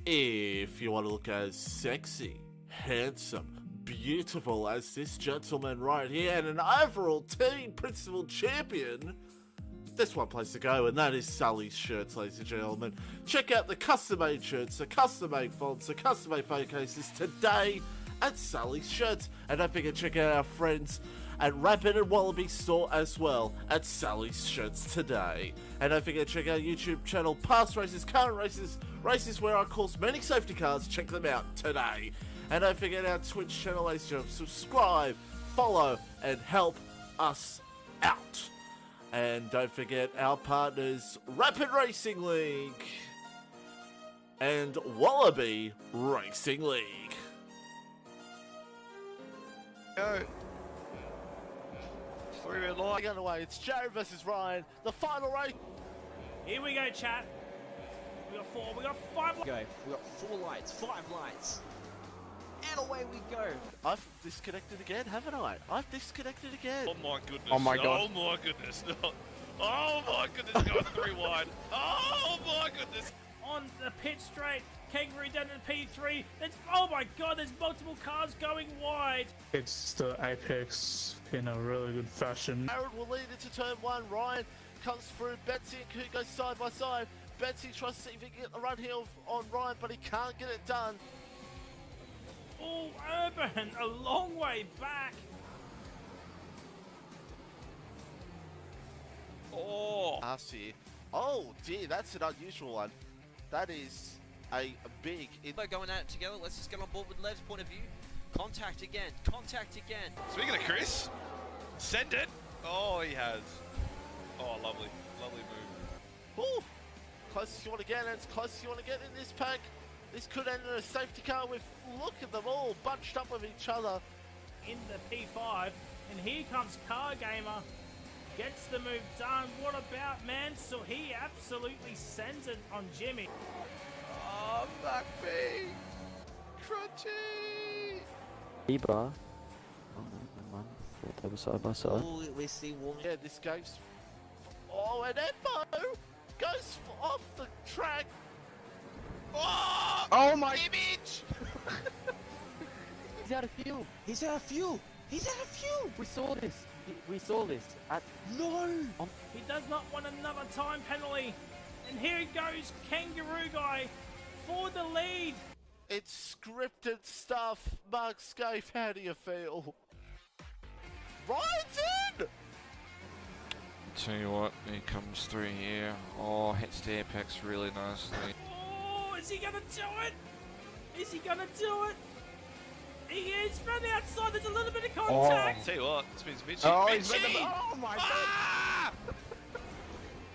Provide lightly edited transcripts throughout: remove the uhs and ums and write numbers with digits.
If you want to look as sexy, handsome, beautiful as this gentleman right here and an overall team principal champion, there's one place to go, and that is Sully's Shirts, ladies and gentlemen. Check out the custom-made shirts, the custom-made fonts, the custom-made phone cases today at Sully's Shirts. And don't forget to check out our friends at Rapid and Wallaby store as well at Sully's Shirts today. And don't forget to check out our YouTube channel, past races, current races, races where I course many safety cars. Check them out today. And don't forget our Twitch channel, ladies and gentlemen. Subscribe, follow, and help us out. And don't forget our partners, Rapid Racing League and Wallaby Racing League. Go. 3-red line. Underway. It's Jared versus Ryan. The final race. Here we go, chat. We got 4. We got 5. We got 4 lights, 5 lights. And away we go. I've disconnected again, haven't I? I've disconnected again. Oh my goodness. Oh my god. Oh my goodness. Oh my goodness, going 3 wide. Oh my goodness. On the pit straight. Kangaroo down to the P3. Oh my god, there's multiple cars going wide. It's the Apex in a really good fashion. Aaron will lead into turn 1. Ryan comes through. Betsy and Coot go side by side. Betsy tries to see if he can get the run here on Ryan, but he can't get it done. Oh, Urban, a long way back. Oh. Here. Oh dear, that's an unusual one. That is a big... We're going at it together. Let's just get on board with Lev's point of view. Contact again. Contact again. Speaking of Chris, send it. Oh, he has. Oh, lovely. Lovely move. Ooh, close as you want to get, and it's close as you want to get in this pack. This could end in a safety car with, look at them all bunched up with each other. In the P5, and here comes Car Gamer. Gets the move done. What about Mansell? He absolutely sends it on Jimmy. Oh, McBee. Crunchy. Ebra. Oh no, never mind. Thought they were side by side. Oh, we see one. Yeah, this goes... Oh, and Embo goes off the track. Oh, Oh my... image. He's out of fuel! He's out of fuel. He's out of fuel. We saw this! We saw this at... No. He does not want another time penalty. And here it goes, Kangaroo Guy for the lead. It's scripted stuff. Mark Scaife, how do you feel? Ryan's in! Tell you what, he comes through here. Oh, hits the apex really nicely. Oh, is he gonna do it? Is he gonna do it? He is from the outside. There's a little bit of contact. Tell you what, this means Mitchie. Oh, he's Mitchie! made them... Oh my god! Ah!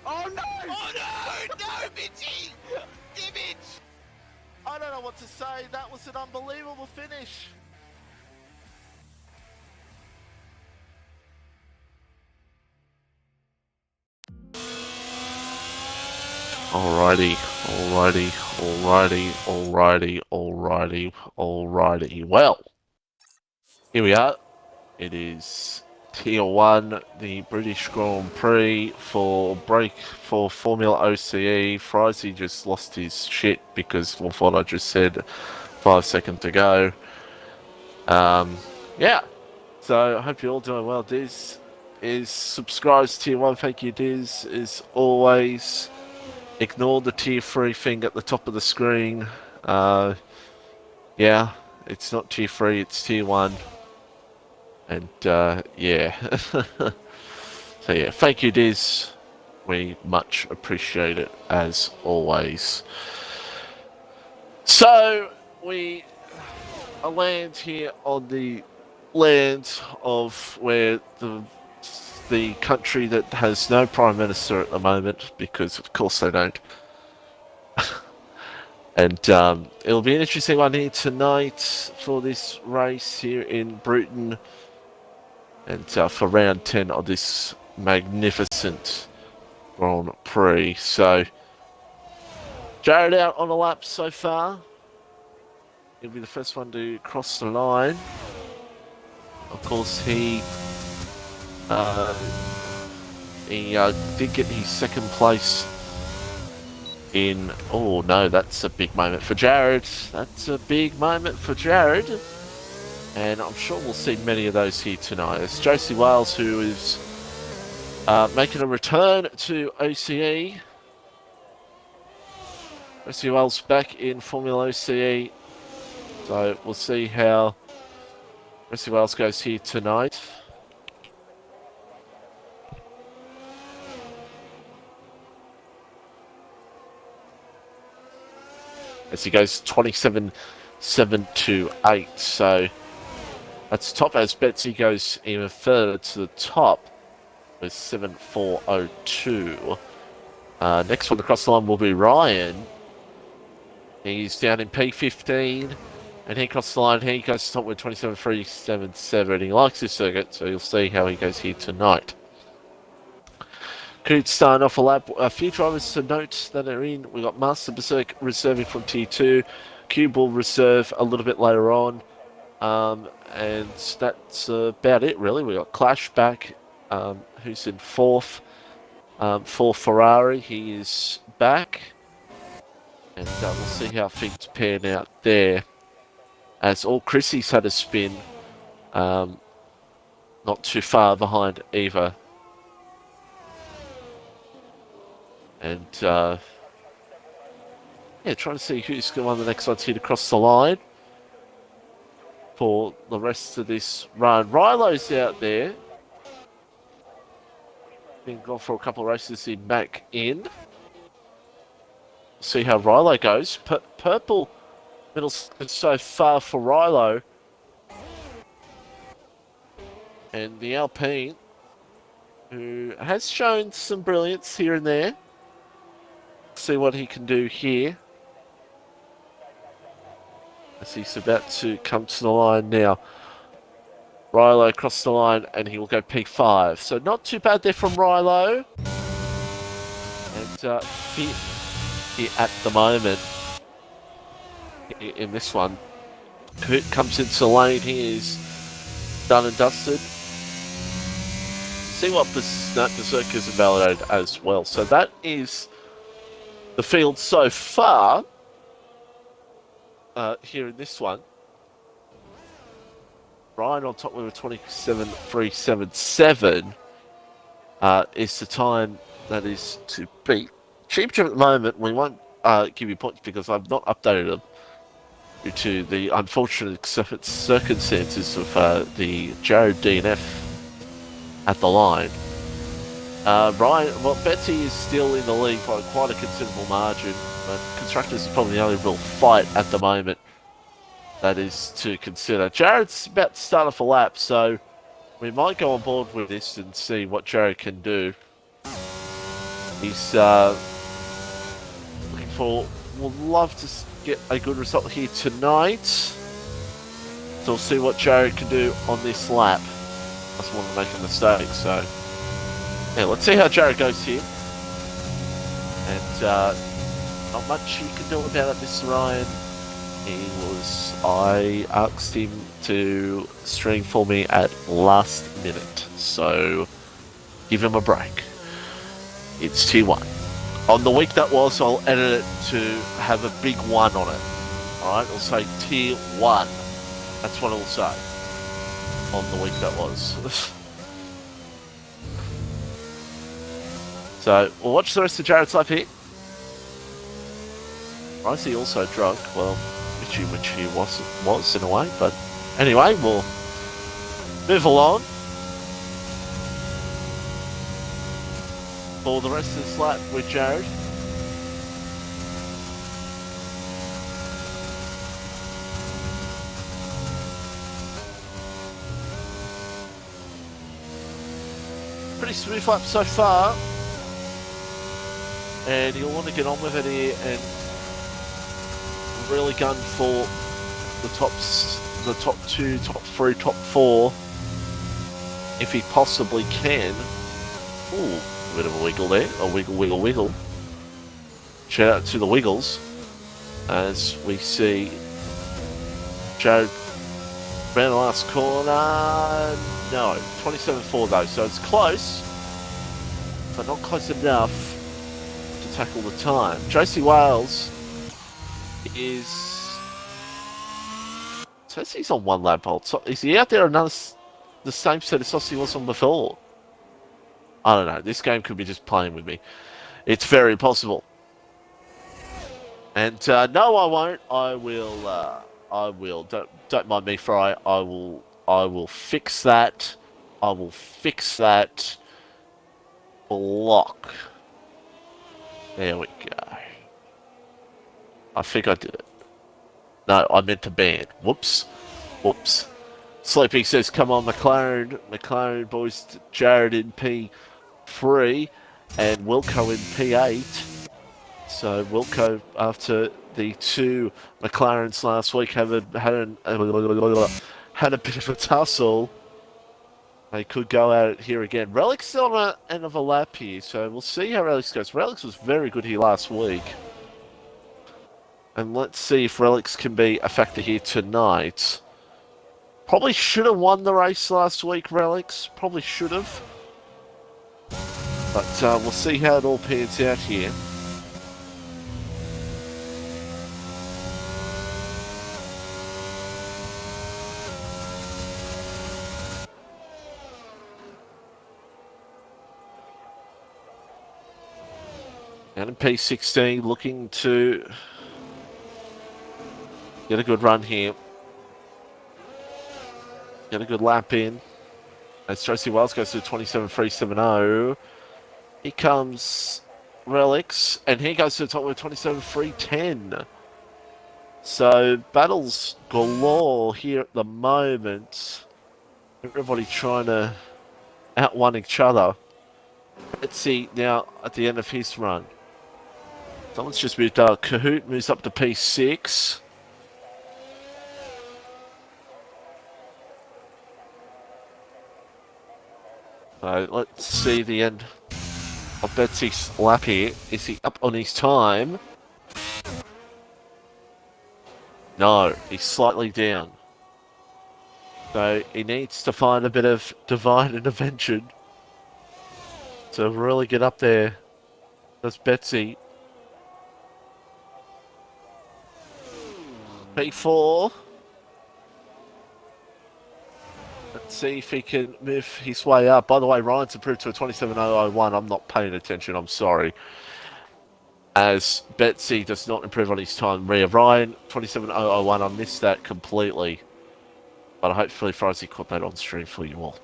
Oh no! Oh no! No, Mitchie! Image! I don't know what to say. That was an unbelievable finish. Alrighty. Well, here we are. It is Tier 1, the British Grand Prix for FormulaOCE. Frizy just lost his shit because of what I just said 5 seconds ago. Yeah. So I hope you're all doing well. Diz is subscribed to Tier 1. Thank you, Diz. As always, ignore the Tier 3 thing at the top of the screen. Yeah, it's not Tier 3, it's Tier 1. And, yeah. So, yeah, thank you, Diz. We much appreciate it, as always. So, we land here on the land of where the country that has no Prime Minister at the moment, because of course they don't. And it'll be an interesting one here tonight for this race here in Britain. And for round 10 of this magnificent Grand Prix. So, Jared out on a lap so far. He'll be the first one to cross the line. Of course, he did get his second place in... Oh, no, that's a big moment for Jared. That's a big moment for Jared. And I'm sure we'll see many of those here tonight. It's Josie Wales who is making a return to OCE. Josie Wales back in FormulaOCE. So we'll see how Josie Wales goes here tonight. As he goes 27.728. So that's top as Betsy goes even further to the top with 7.402. Next one across the line will be Ryan. He's down in P15. And he crosses the line. He goes to top with 27.377. He likes his circuit, so you'll see how he goes here tonight. Could start off a lap. A few drivers to note that are in. We've got Master Berserk reserving from Tier 2. Cube will reserve a little bit later on. And that's about it, really. We've got Clash back, who's in fourth. For Ferrari, he is back. And we'll see how things pan out there. As all Chrissy's had a spin. Not too far behind either. And, yeah, trying to see who's going to win the next one's here to cross the line for the rest of this run. Rilo's out there. Been gone for a couple of races in back in. See how Rilo goes. Purple middle so far for Rilo. And the Alpine, who has shown some brilliance here and there. See what he can do here. As he's about to come to the line now. Rilo across the line and he will go P5. So not too bad there from Rilo. And here at the moment in this one. Hoot comes into the lane. He is done and dusted. See what Berserk is invalidated as well. So that is the field so far here in this one. Ryan on top with a 27.377 is the time that is to beat. Cheap Jim at the moment, we won't give you points because I've not updated them due to the unfortunate circumstances of the Jared DNF at the line. Ryan, well, Betsy is still in the lead by quite a considerable margin, but Constructors is probably the only real fight at the moment that is to consider. Jared's about to start off a lap, so we might go on board with this and see what Jared can do. He's looking for, would love to get a good result here tonight. So we'll see what Jared can do on this lap. I just want to make a mistake, so yeah, let's see how Jared goes here. And not much you can do about it, Mr. Ryan. I asked him to string for me at last minute, so give him a break. It's Tier 1. On the week that was, I'll edit it to have a big 1 on it. Alright, it'll say Tier 1. That's what it'll say on the week that was. So, we'll watch the rest of Jared's life here. I see also drunk, well, which he was in a way, but anyway, we'll move along for the rest of this lap with Jared. Pretty smooth lap so far, and you'll want to get on with it here and really gun for the top 2, top 3, top 4 if he possibly can. Ooh, a bit of a wiggle there, a wiggle. Shout out to the Wiggles as we see Jared around the last corner. No, 27.4 though, so it's close, but not close enough to tackle the time. Josie Wales is... says he's on 1 lap hold. So is he out there another... the same set of sauce he was on before? I don't know. This game could be just playing with me. It's very possible. And no, I won't. I will. I will. Don't mind me, Fry. I will fix that. I will fix that. Block. There we go. I think I did it. No, I meant to ban. Whoops. Whoops. Sleepy says, come on, McLaren. McLaren boys, Jared in P3 and Wilco in P8. So Wilco, after the 2 McLarens last week, had a bit of a tussle. They could go at it here again. Relic's still on an end of a lap here, so we'll see how Relics goes. Relics was very good here last week. And let's see if Relics can be a factor here tonight. Probably should have won the race last week, Relics. Probably should have. But we'll see how it all pans out here. And in P16 looking to get a good run here. Get a good lap in. As Josie Wells goes to 27.370. Here comes Relics, and he goes to the top with 27.310. So battles galore here at the moment. Everybody trying to outrun each other. Let's see now at the end of his run. Someone's just moved up. Kahoot moves up to P6. So let's see the end of Betsy's lap here. Is he up on his time? No, he's slightly down. So he needs to find a bit of divine intervention to really get up there. That's Betsy. P4. Let's see if he can move his way up. By the way, Ryan's improved to a 27.001. I'm not paying attention, I'm sorry. As Betsy does not improve on his time. Ryan, 27.001. I missed that completely. But hopefully Frozy caught that on stream for you all.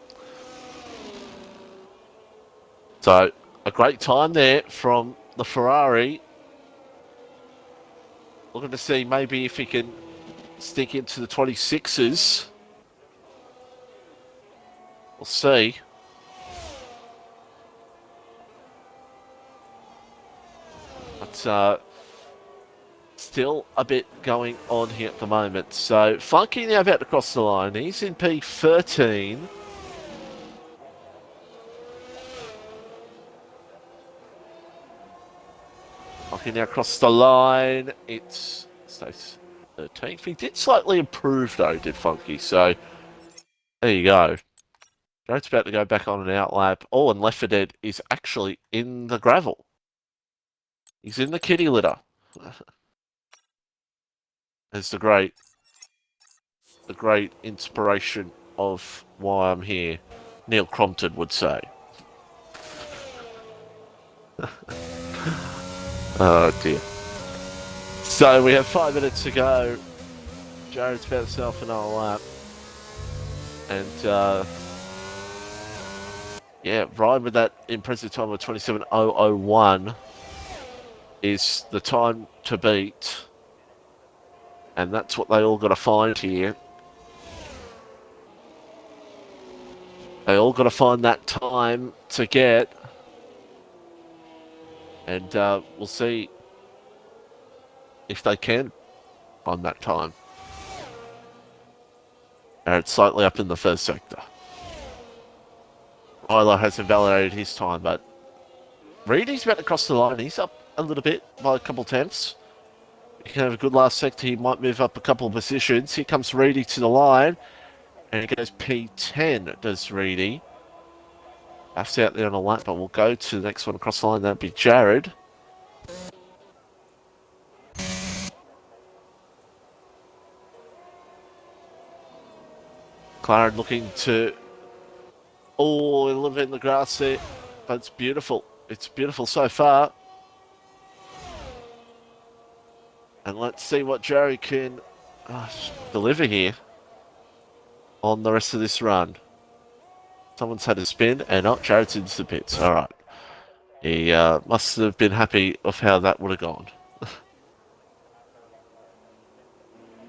So, a great time there from the Ferrari. Looking to see maybe if he can stick into the 26s. We'll see. But still a bit going on here at the moment. So Funky now about to cross the line. He's in P13. Funky now across the line. It's stays 13th. He did slightly improve though, did Funky. So there you go. Jared's about to go back on an outlap. Oh, and Left 4 Dead is actually in the gravel. He's in the kitty litter. There's the great inspiration of why I'm here, Neil Crompton would say. Oh dear. So we have 5 minutes to go. Jared's about himself another lap. And yeah, Ryan with that impressive time of 27.001 is the time to beat. And that's what they all got to find here. They all got to find that time to get. And we'll see if they can find that time. And it's slightly up in the first sector. Milo has invalidated his time, but Reedy's about to cross the line. He's up a little bit by a couple tenths. He can have a good last sector. He might move up a couple of positions. Here comes Reedy to the line. And it goes P10, does Reedy. Baf's out there on a lap, but we'll go to the next one across the line. That'd be Jared. McLaren looking to... Oh, a little bit in the grass there. But it's beautiful. It's beautiful so far. And let's see what Jerry can deliver here on the rest of this run. Someone's had a spin, and Jared's into the pits. All right. He must have been happy of how that would have gone.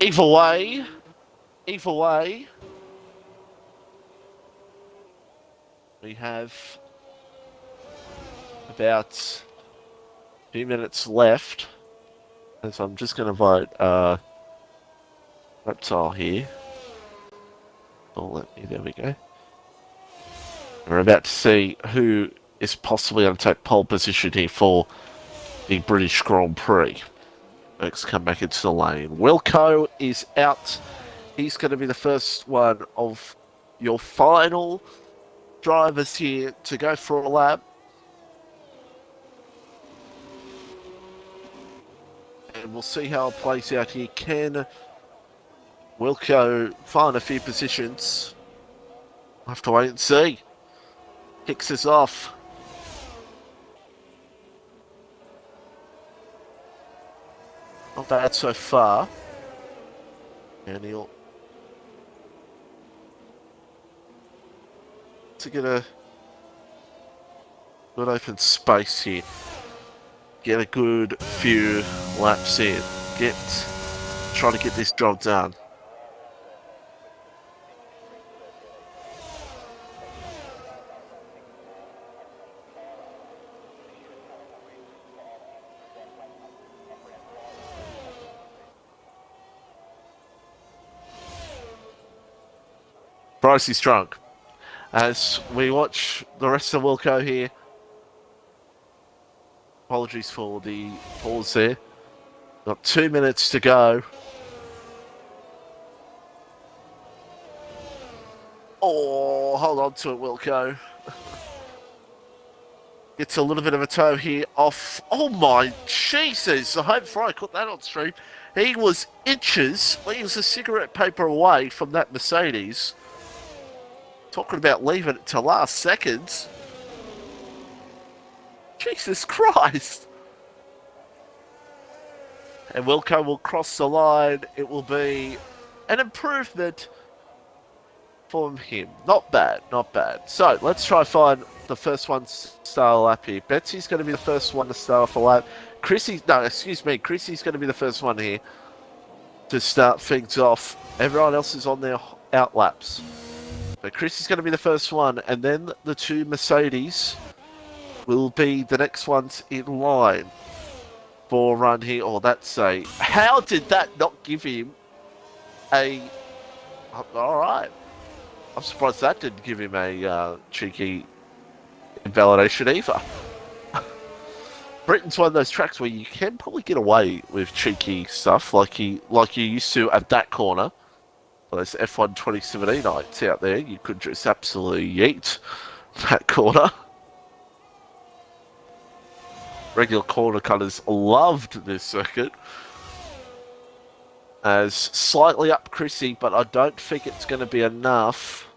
Either way, we have about a few minutes left. And so I'm just going to vote Reptile here. Oh, there we go. We're about to see who is possibly going to take pole position here for the British Grand Prix. Let's come back into the lane. Wilco is out. He's going to be the first one of your final drivers here to go for a lap. And we'll see how it plays out here. Can Wilco find a few positions? We'll have to wait and see. Hicks is off. Not bad so far. And he'll to get a good open space here. Get a good few laps in. Try to get this job done. Bryce is drunk. As we watch the rest of Wilco here. Apologies for the pause there. Got 2 minutes to go. Oh, hold on to it, Wilco. Gets a little bit of a toe here off. Oh my Jesus! I hope I caught that on stream. He was inches. He was a cigarette paper away from that Mercedes. Talking about leaving it to last seconds. Jesus Christ. And Wilco will cross the line. It will be an improvement from him. Not bad, not bad. So, let's try find the first one to start a lap here. Betsy's going to be the first one to start off a lap. Chrissy's going to be the first one here to start things off. Everyone else is on their out laps. So Chrissy's going to be the first one, and then the two Mercedes will be the next ones in line for a run here. Oh, that's a... How did that not give him a... All right. I'm surprised that didn't give him a cheeky invalidation either. Britain's one of those tracks where you can probably get away with cheeky stuff like you used to at that corner. For those F1 2017 nights out there, you could just absolutely yeet that corner. Regular corner cutters loved this circuit. As slightly up Chrissy, but I don't think it's going to be enough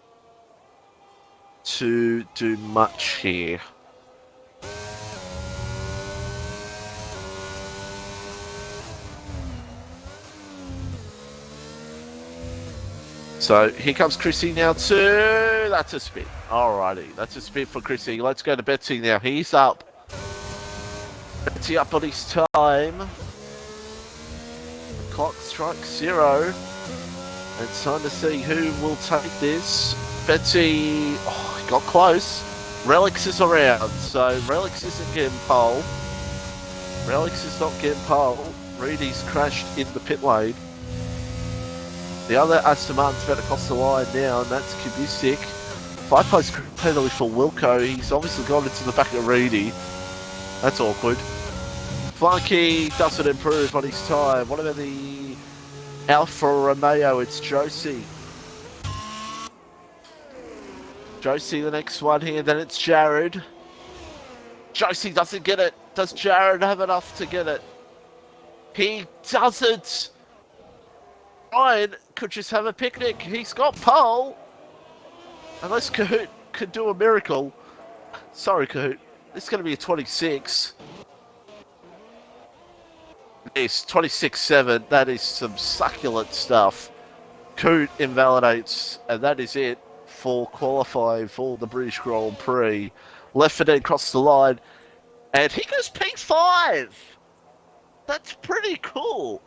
to do much here. So here comes Chrissy now too. That's a spin. Alrighty, that's a spin for Chrissy. Let's go to Betsy now. He's up. Betsy up on his time. The clock strikes 0. It's time to see who will take this. Betsy, got close. Relix is around, so Relix isn't getting pole. Relix is not getting pole. Reedy's crashed in the pit lane. The other Aston Martin's about to cross the line now, and that's Kubisik. 5-place penalty for Wilco. He's obviously gone into the back of Reedy. That's awkward. Flunky doesn't improve on his time. What about the Alfa Romeo? It's Josie. Josie the next one here, then it's Jared. Josie doesn't get it. Does Jared have enough to get it? He doesn't. Ryan could just have a picnic. He's got pole. Unless Kahoot could do a miracle. Sorry, Kahoot. It's going to be a 26. Yes, 26-7. That is some succulent stuff. Kahoot invalidates, and that is it for qualifying for the British Grand Prix. Left for dead across the line, and he goes P5. That's pretty cool.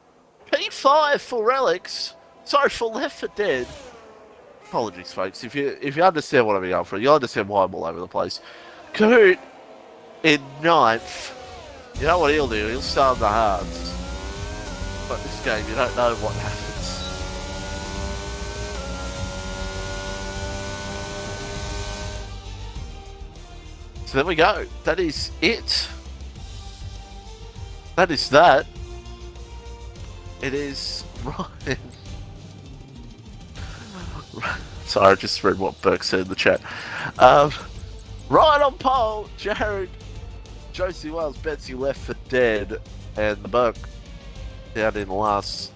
P5 for Relics. Sorry, for Left for Dead. Apologies, folks. If you understand what I'm going for, you understand why I'm all over the place. Kahoot in 9th. You know what he'll do? He'll start on the hards. But this game, you don't know what happens. So there we go. That is it. That is that. It is Ryan. Sorry, I just read what Burke said in the chat. Ryan on pole, Jared, Josie Wells, Betsy Left for Dead, and the Burke down in last.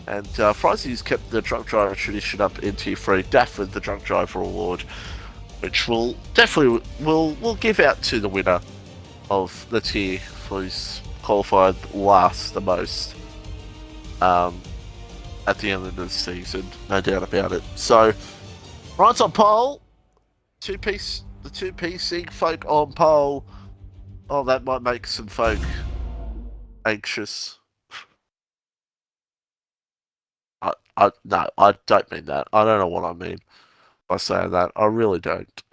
And Friesy's kept the drunk driver tradition up in Tier 3, Daff with the drunk driver award, which will definitely will give out to the winner of the tier who's qualified last the most at the end of the season, no doubt about it. So, Ryan's on pole, the two PC folk on pole. Oh, that might make some folk anxious. No, I don't mean that. I don't know what I mean by saying that. I really don't.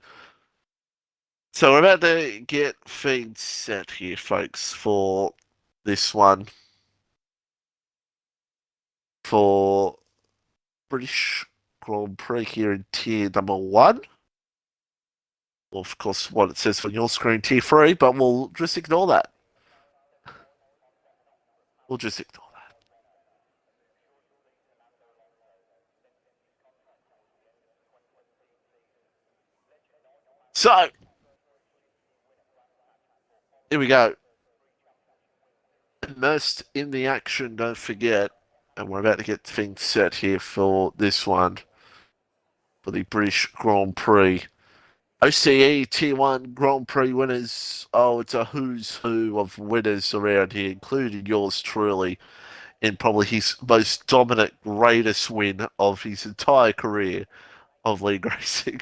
So we're about to get feeds set here, folks, for this one. For British Grand Prix here in tier number 1. Well, of course, what it says on your screen, tier 3, but we'll just ignore that. We'll just ignore that. So, here we go. Immersed in the action, don't forget. And we're about to get things set here for this one. For the British Grand Prix. OCE Tier 1 Grand Prix winners. Oh, it's a who's who of winners around here, including yours truly, in probably his most dominant, greatest win of his entire career of league racing.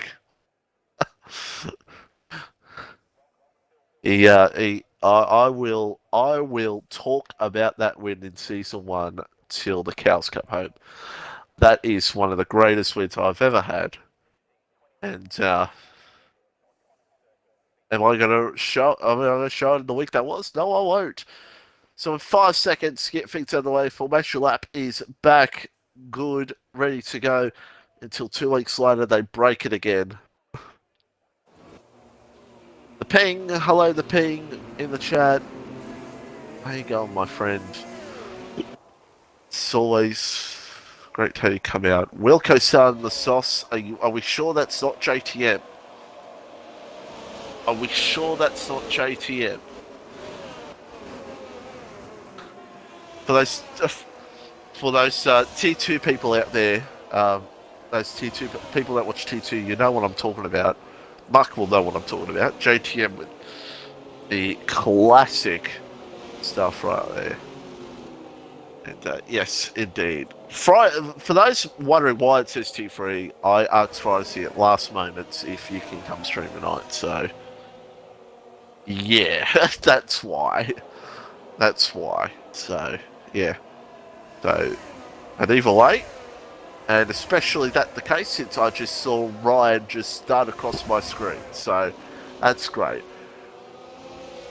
I will talk about that win in season 1 till the cows come home. That is one of the greatest wins I've ever had. And am I going to show? Am I going to show it in the week that was? No, I won't. So in 5 seconds, get things out of the way. Formation lap is back, good, ready to go. Until 2 weeks later, they break it again. The ping, hello, the ping in the chat. How you going, my friend? It's always great to have you come out. Wilco-san, the sauce. Are we sure that's not JTM? Are we sure that's not JTM? For those T2 people out there, those T2 people that watch T2, you know what I'm talking about. Mark will know what I'm talking about. JTM with the classic stuff right there. And yes, indeed. For those wondering why it says T3, I asked Friday at last moment if you can come stream tonight. So, yeah, that's why. That's why. So, yeah. So, and either way, and especially that the case since I just saw Ryan just start across my screen. So, that's great.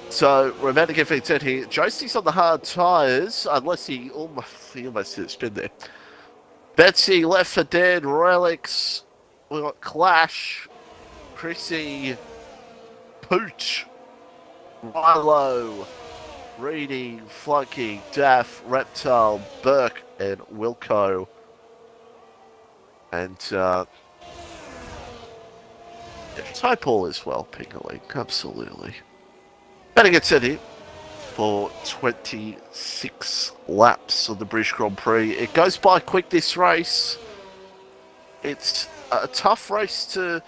So, we're about to get things set here. Josie's on the hard tyres, unless he almost did spin there. Betsy, Left for Dead, Relics, we've got Clash, Chrissy, Pooch, Milo, Reedy, Flunky, Daff, Reptile, Burke, and Wilco. And, Typal as well, Pingerling, absolutely. Better get set here for 26 laps of the British Grand Prix. It goes by quick, this race. It's a tough race to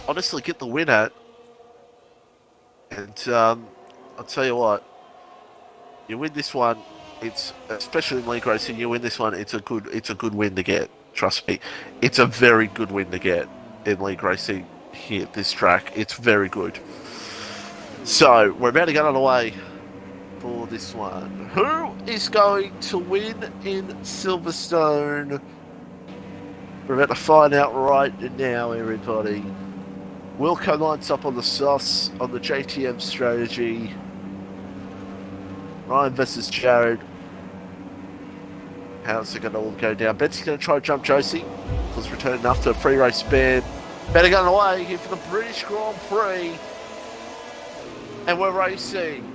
honestly get the win at. And I'll tell you what, you win this one, it's especially in league racing. You win this one, it's a good win to get. Trust me, it's a very good win to get in league racing here at this track. It's very good. So we're about to get underway for this one. Who is going to win in Silverstone? We're about to find out right now, everybody. Wilco lines up on the sauce on the JTM strategy. Ryan versus Jared. How's it going to all go down? Betsy's going to try to jump Josie. Was returning after a free race ban. Better get away here for the British Grand Prix. And we're racing.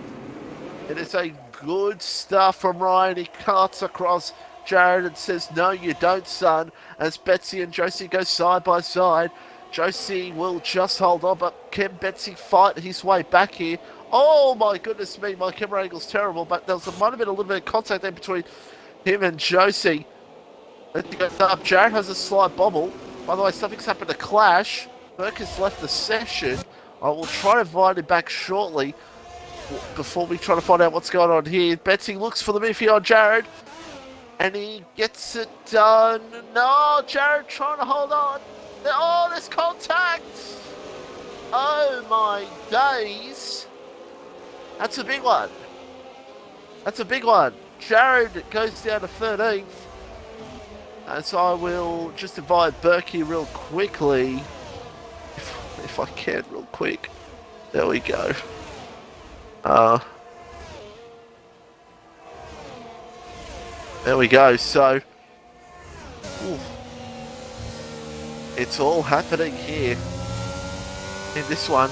It is a good stuff from Ryan. He cuts across Jared and says, no, you don't, son. As Betsy and Josie go side by side. Josie will just hold on, but can Betsy fight his way back here? Oh my goodness me, my camera angle's terrible, but there might have been a little bit of contact there between him and Josie. Let's go up. Jared has a slight bobble. By the way, something's happened to Clash. Burke has left the session. I will try to invite him back shortly before we try to find out what's going on here. Betsy looks for the move here on Jared. And he gets it done. No, Jared trying to hold on. Oh, there's contact! Oh my days! That's a big one. That's a big one. Jared goes down to 13th. And so I will just invite Berkey real quickly. If I can, real quick. There we go. There we go. So, ooh. It's all happening here in this one.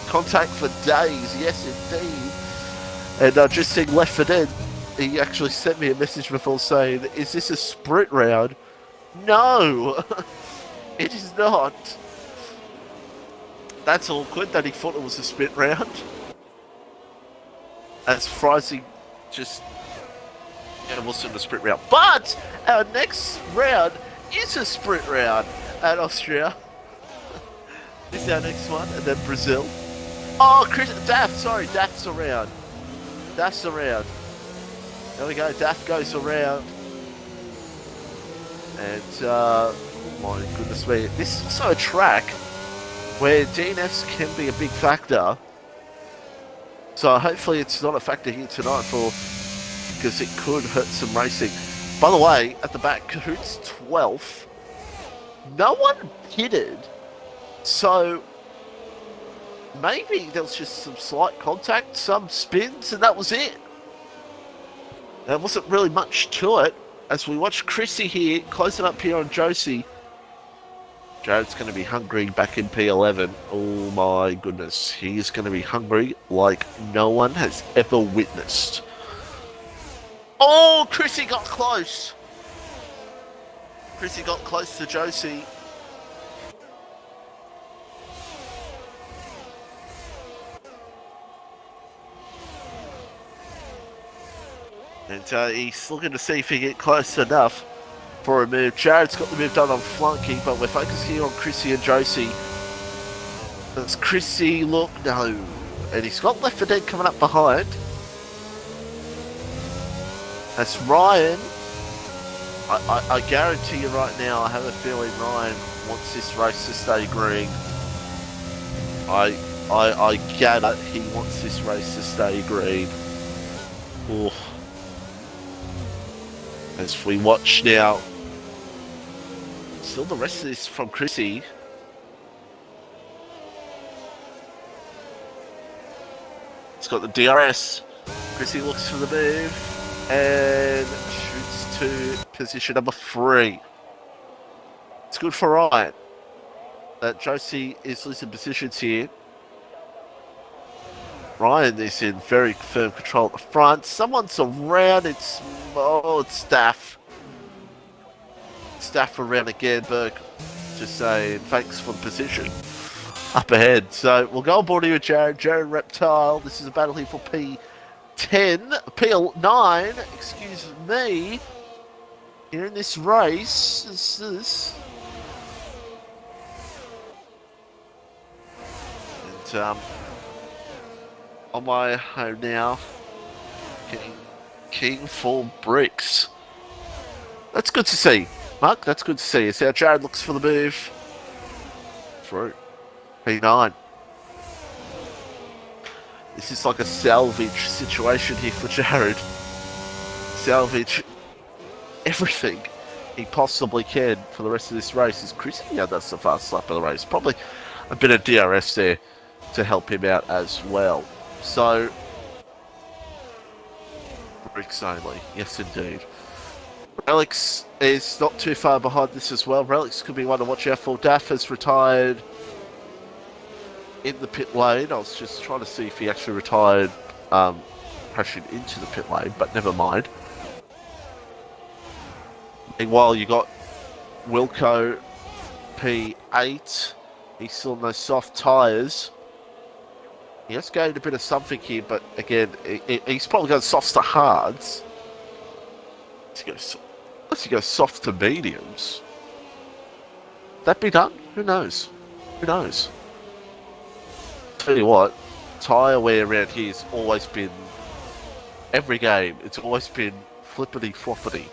Contact for days, yes indeed. And just seeing Left for Dead, he actually sent me a message before saying, is this a sprint round? No, it is not. That's awkward that he thought it was a sprint round. As Frizy just, it wasn't a sprint round. But our next round is a sprint round at Austria. This is our next one, and then Brazil. Oh, Daft's around. Daft's around. There we go, Daft goes around. And, oh my goodness me. This is also a track where DNFs can be a big factor. So hopefully it's not a factor here tonight because it could hurt some racing. By the way, at the back, Cahoot's 12th. No one pitted. So maybe there was just some slight contact, some spins, and that was it. There wasn't really much to it. As we watch Chrissy here, closing up here on Josie. Jared's going to be hungry back in P11. Oh my goodness. He is going to be hungry like no one has ever witnessed. Oh, Chrissy got close. Chrissy got close to Josie. And he's looking to see if he can get close enough for a move. Jared's got the move done on flunking, but we're focused here on Chrissy and Josie. Does Chrissy look? No. And he's got Left for Dead coming up behind. That's Ryan. I guarantee you right now, I have a feeling Ryan wants this race to stay green. I gather he wants this race to stay green. Ooh. As we watch now, still the rest of this from Chrissy. It's got the DRS. Chrissy looks for the move and shoots to position number 3. It's good for Ryan that Josie is losing positions here. Ryan is in very firm control at the front. Someone's around. It's Staff. Staff around again. Burke just saying thanks for the position up ahead. So we'll go on board here with Jared. Jared Reptile. This is a battle here for P9. Excuse me. here in this race. And on my home now, getting keen for bricks. That's good to see, Mark. That's good to see. As our Jared looks for the move through P9. This is like a salvage situation here for Jared. Salvage everything he possibly can for the rest of this race. Is Chrissy? Yeah, that's the fast lap of the race. Probably a bit of DRS there to help him out as well. So, bricks only. Yes, indeed. Relics is not too far behind this as well. Relics could be one to watch out for. Daff has retired in the pit lane. I was just trying to see if he actually retired crashing into the pit lane, but never mind. Meanwhile, you got Wilco P8. He's still in those soft tyres. He has gained a bit of something here, but again, he's probably going softs to hards. Unless he goes soft to mediums. That be done? Who knows? Who knows? Tell you what, tyre wear around here has always been, every game, it's always been flippity floppity.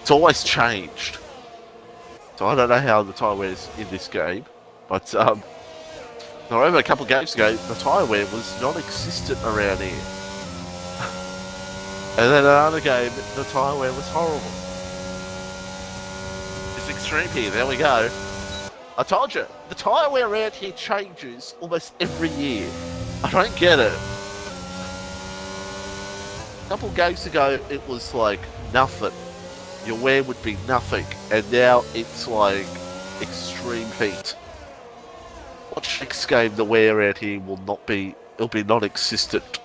It's always changed. So I don't know how the tyre wear is in this game, but I remember a couple of games ago, the tyre wear was non-existent around here. And then another game, the tyre wear was horrible. It's extreme here, there we go. I told you, the tyre wear around here changes almost every year. I don't get it. A couple of games ago, it was like nothing. Your wear would be nothing, and now it's like extreme heat. Watch next game, the wear around here will not be, it'll be non-existent.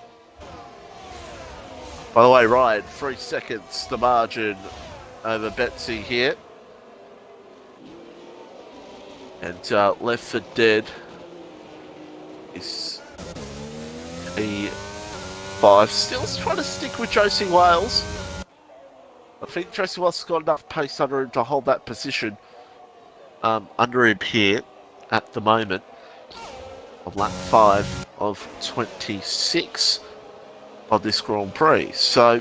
By the way, Ryan, 3 seconds, the margin over Betsy here. And Left 4 Dead is P5. Still trying to stick with Josie Wales. I think Josie Wales has got enough pace under him to hold that position under him here at the moment. Of lap 5 of 26 of this Grand Prix. So,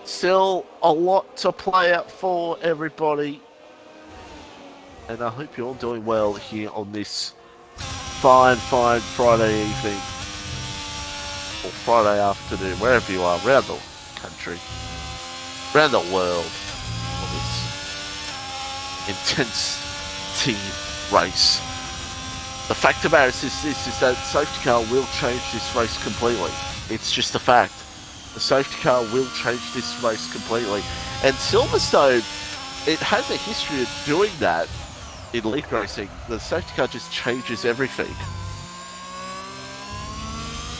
still a lot to play out for everybody. And I hope you're all doing well here on this fine Friday evening. Or Friday afternoon, wherever you are, around the country, around the world, on this intense team race. The fact of the matter is that safety car will change this race completely. It's just a fact. The safety car will change this race completely. And Silverstone, it has a history of doing that in league racing. The safety car just changes everything.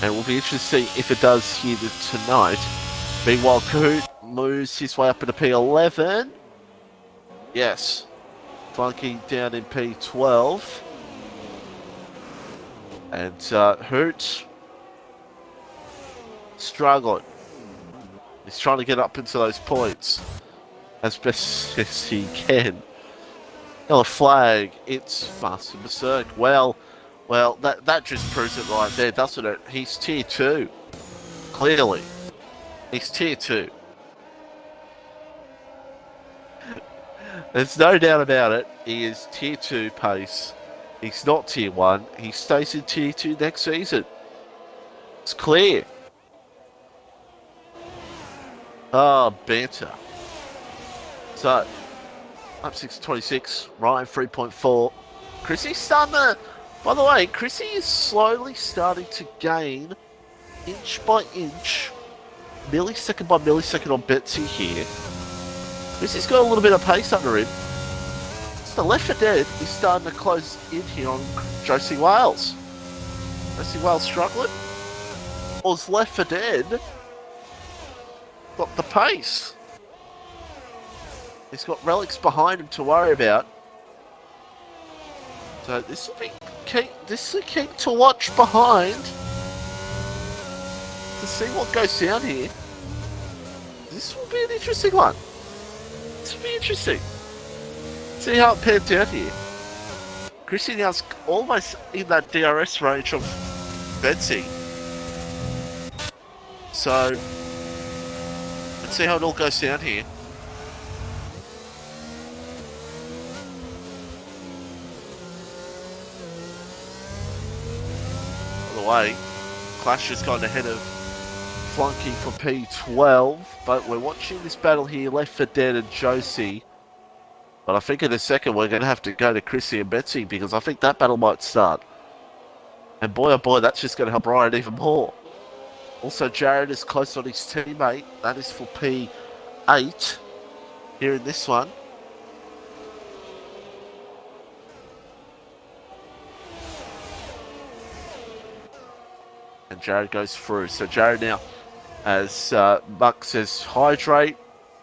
And we'll be interested to see if it does here tonight. Meanwhile, Kahoot moves his way up into P11. Yes. Funky down in P12. And Hoot struggling. He's trying to get up into those points as best as he can. Yellow flag. It's Master Berserk. Well, that just proves it right there, doesn't it? He's tier 2. Clearly. He's tier 2. There's no doubt about it. He is tier 2 pace. He's not tier 1. He stays in tier 2 next season. It's clear. Oh, banter. So, up 6.26. Ryan 3.4. Chrissy's starting to... By the way, Chrissy is slowly starting to gain, inch by inch, millisecond by millisecond on Betsy here. Chrissy's got a little bit of pace under him. The Left 4 Dead is starting to close in here on Josie Wales. Josie Wales struggling? Or is Left 4 Dead got the pace? He's got relics behind him to worry about. So this will be key to watch behind to see what goes down here. This will be an interesting one. This will be interesting. See how it pans out here. Chrissy now's almost in that DRS range of Betsy. So, let's see how it all goes down here. By the way, Clash has gone ahead of Flunky for P12, but we're watching this battle here, Left 4 Dead and Josie. But I think in a second we're going to have to go to Chrissy and Betsy because I think that battle might start. And boy oh boy, that's just going to help Ryan even more. Also, Jared is close on his teammate. That is for P8 here in this one. And Jared goes through. So Jared now, as Buck says, hydrate.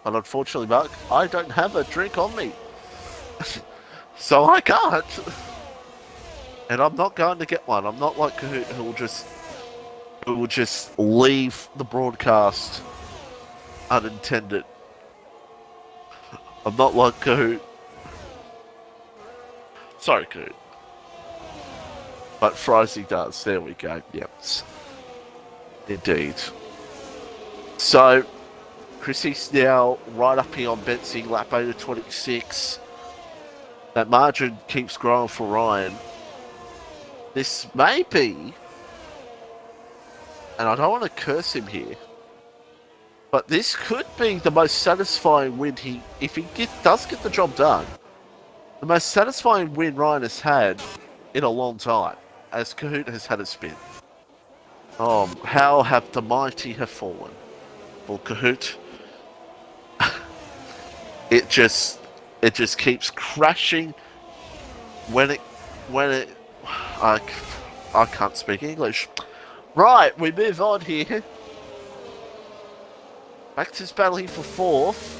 But unfortunately, Buck, I don't have a drink on me. So I can't. And I'm not going to get one. I'm not like Kahoot who will just leave the broadcast unintended. I'm not like Kahoot. Sorry, Kahoot. But Frizy does. There we go. Yep. Indeed. So, Chrissy's now right up here on Betsy, lap 8 of 26. That margin keeps growing for Ryan. This may be, and I don't want to curse him here, but this could be the most satisfying win if he does get the job done. The most satisfying win Ryan has had in a long time, as Kahoot has had a spin. Oh, how have the mighty have fallen? Well, Kahoot, it just keeps crashing when it I can't speak English. Right, we move on here. Back to this battle here for fourth.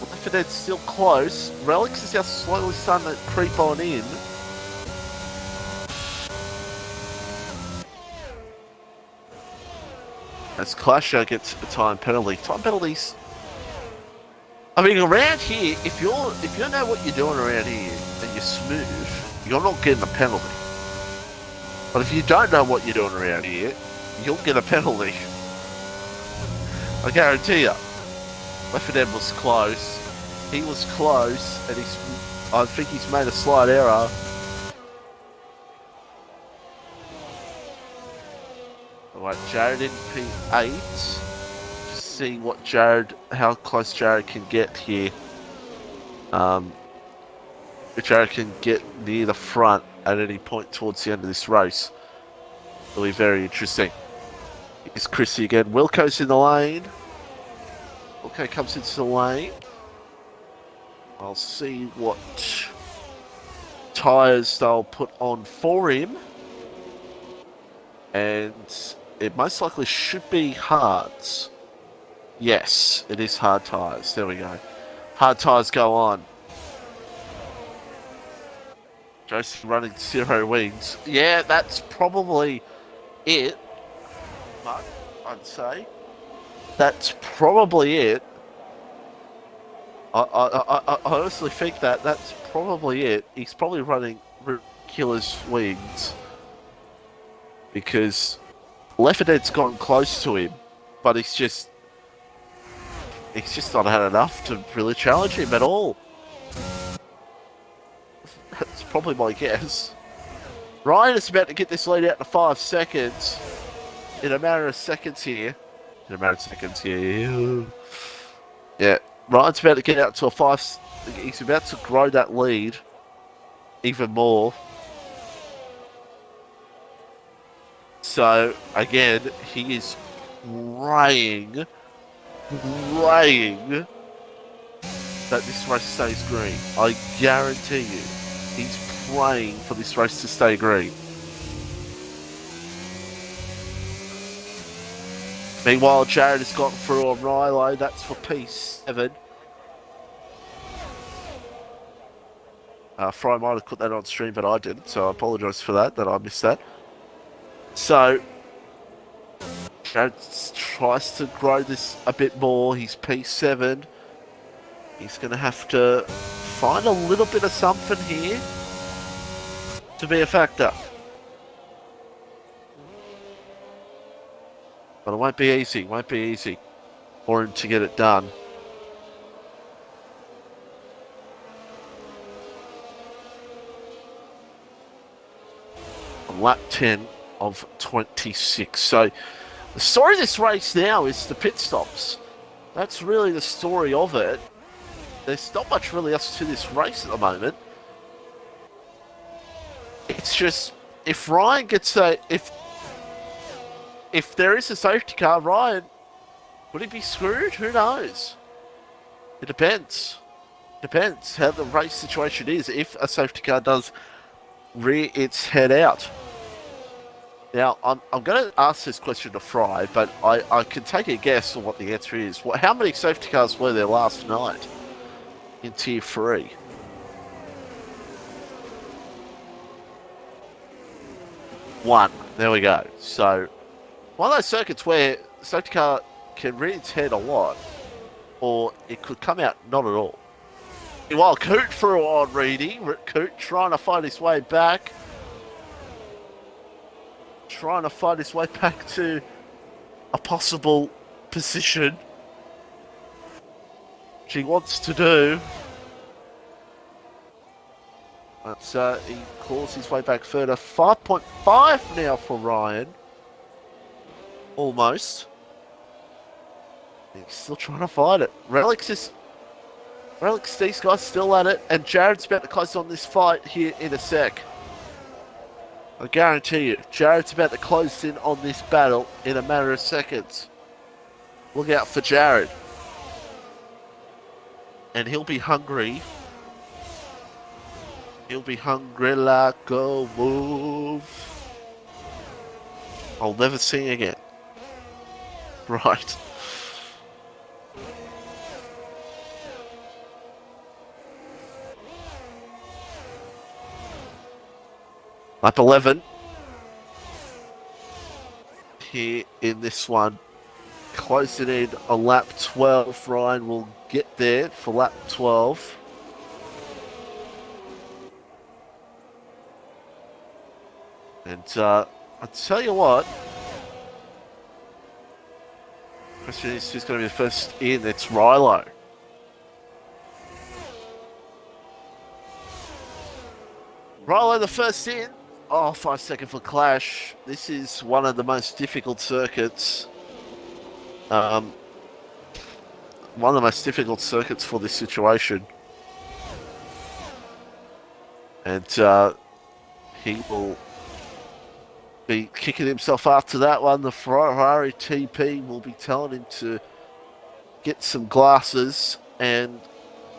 Left 4 Dead's still close. Relics is now slowly starting to creep on in. As Clasher gets a time penalty. Time penalties. I mean, around here, if you know what you're doing around here and you're smooth, you're not getting a penalty. But if you don't know what you're doing around here, you'll get a penalty. I guarantee you. Left 4 Dead was close. He was close, and I think he's made a slight error. Alright, Jared in P8. Just seeing how close Jared can get here. If Jared can get near the front at any point towards the end of this race. It'll be very interesting. Here's Chrissy again. Wilco's in the lane. Wilco comes into the lane. I'll see what tyres they'll put on for him. And it most likely should be hards. Yes, it is hard tyres. There we go. Hard tyres go on. Joseph running 0 wings. Yeah, that's probably it. But I'd say that's probably it. I honestly think that's probably it. He's probably running ridiculous wings because Left 4 Dead's gotten close to him, but he's just not had enough to really challenge him at all. That's probably my guess. Ryan is about to get this lead out to 5 seconds. In a matter of seconds here. Yeah, Ryan's about to get out to a 5. He's about to grow that lead even more. So, again, he is praying that this race stays green. I guarantee you. He's praying for this race to stay green. Meanwhile, Jared has got through on Rilo. That's for P7. Fry might have put that on stream, but I didn't, so I apologise for that I missed that. So, Jared tries to grow this a bit more. He's P7. He's going to have to find a little bit of something here to be a factor. But it won't be easy. It won't be easy for him to get it done. On lap 10 of 26. So the story of this race now is the pit stops. That's really the story of it. There's not much really else to this race at the moment. It's just, if Ryan gets a... If there is a safety car, Ryan, would he be screwed? Who knows? It depends. Depends how the race situation is. If a safety car does rear its head out. Now, I'm going to ask this question to Fry, but I can take a guess on what the answer is. How many safety cars were there last night in Tier 3? One. There we go. So, one of those circuits where the safety car can rear its head a lot, or it could come out not at all. While Coot threw on reading, Coot trying to find his way back. Trying to find his way back to a possible position. Which he wants to do. But he claws his way back further. 5.5 now for Ryan. Almost. He's still trying to fight it. Relics, these guys still at it. And Jared's about to close on this fight here in a sec. I guarantee you, Jared's about to close in on this battle in a matter of seconds. Look out for Jared. And he'll be hungry. He'll be hungry like a wolf. I'll never sing again. Right. Lap 11. Here in this one. Closing in on lap 12. Ryan will get there for lap 12. And I'll tell you what. Question is who's going to be the first in? It's Rilo. Rilo the first in. Oh, 5 second for clash. This is one of the most difficult circuits. One of the most difficult circuits for this situation. And he will be kicking himself after that one. The Ferrari TP will be telling him to get some glasses and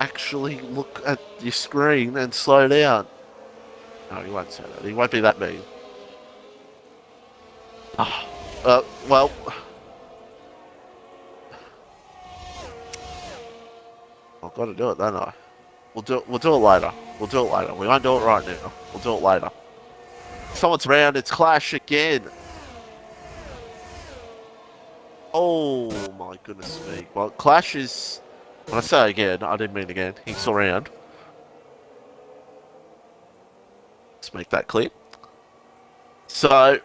actually look at your screen and slow down. No, he won't say that. He won't be that mean. Well, I've got to do it, don't I? We'll do it later. We'll do it later. We won't do it right now. We'll do it later. Someone's round. It's Clash again. Oh my goodness me. Well, Clash is. When I say again, I didn't mean again. He's around. Let's make that clear. So,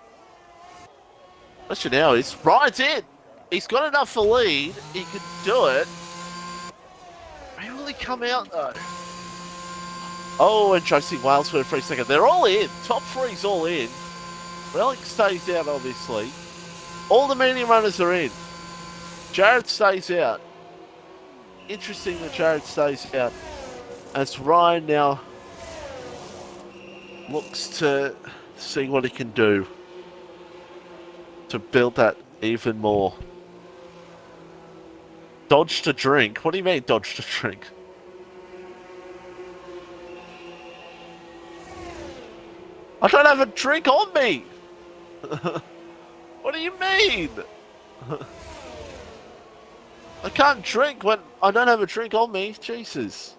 question now is Ryan's in. He's got enough for lead. He can do it. Will he come out though? Oh, and chasing Wales for a free second. They're all in. Top three's all in. Relic stays out, obviously. All the medium runners are in. Jared stays out. Interesting that Jared stays out. As Ryan now looks to see what he can do to build that even more. Dodge to drink? What do you mean, dodge to drink? I don't have a drink on me! What do you mean? I can't drink when I don't have a drink on me. Jesus.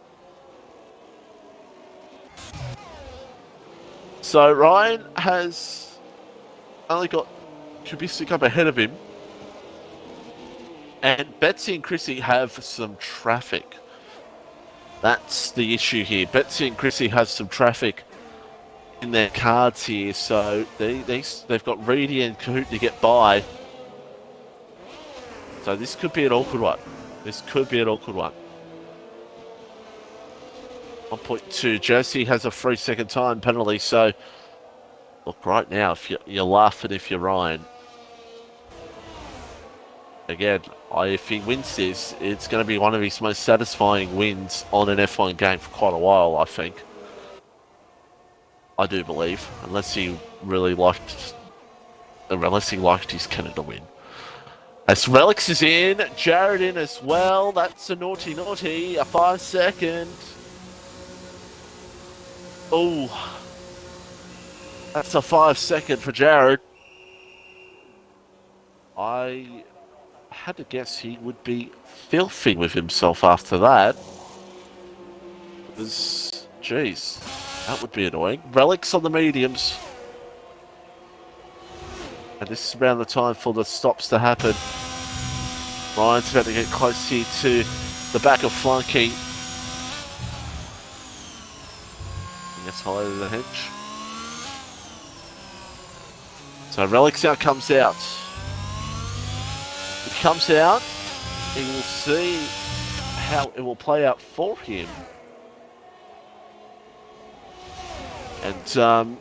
So Ryan has only got Kubisik up ahead of him. And Betsy and Chrissy have some traffic. That's the issue here. Betsy and Chrissy have some traffic in their cards here, so they've got Reedy and Kahoot to get by. So this could be an awkward one. This could be an awkward one. 1.2. Josie has a 3-second time penalty, so look right now. If you're laughing, if you're Ryan. Again, if he wins this, it's going to be one of his most satisfying wins on an F1 game for quite a while, I think. I do believe, unless he liked his Canada win. As Relics is in, Jared in as well. That's a naughty, a 5-second. Oh, that's a 5-second for Jared. I had to guess he would be filthy with himself after that. Because, jeez, that would be annoying. Relics on the mediums. And this is around the time for the stops to happen. Ryan's about to get close here to the back of Flunky. And gets hello to the hedge. So Relics now comes out. He comes out, he will see how it will play out for him. And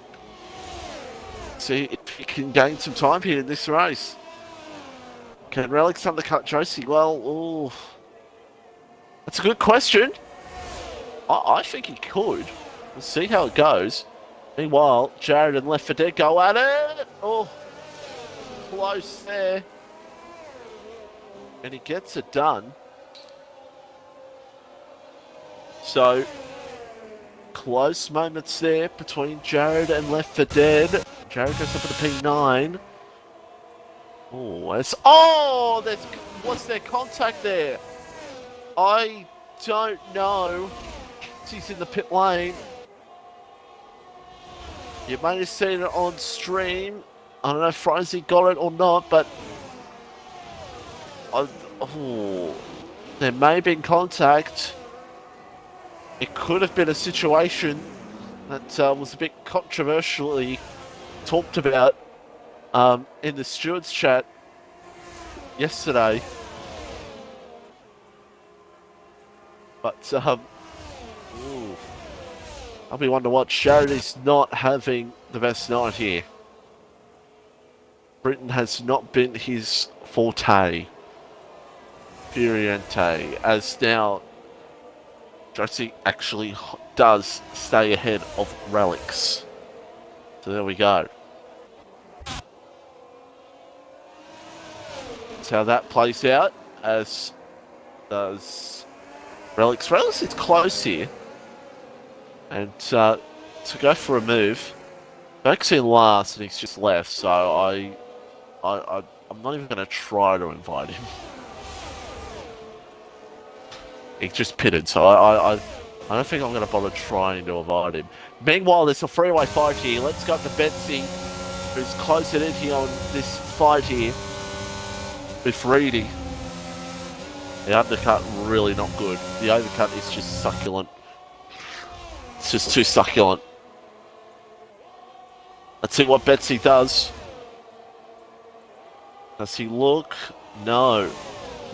see if he can gain some time here in this race. Can Relics undercut Josie? Well, ooh, that's a good question. I think he could. Let's see how it goes. Meanwhile, Jared and Left 4 Dead go at it. Oh, close there. And he gets it done. So, close moments there between Jared and Left 4 Dead. Jared goes up to the P9. Oh, what's their contact there? I don't know. He's in the pit lane. You may have seen it on stream. I don't know if Frizy got it or not, but there may have been contact. It could have been a situation that was a bit controversially talked about in the stewards chat yesterday. But I'll be one to watch. Jared is not having the best night here. Britain has not been his forte. Furiente, as now Josie actually does stay ahead of Relics. So there we go. That's how that plays out, as does Relics. Relics is close here. And to go for a move, Beck's in last and he's just left, so I'm not even going to try to invite him. He just pitted, so I don't think I'm going to bother trying to invite him. Meanwhile, there's a freeway fight here. Let's go to Betsy, who's closing in here on this fight here with Reedy. The undercut, really not good. The overcut is just succulent. It's just too succulent. Let's see what Betsy does. Does he look? No.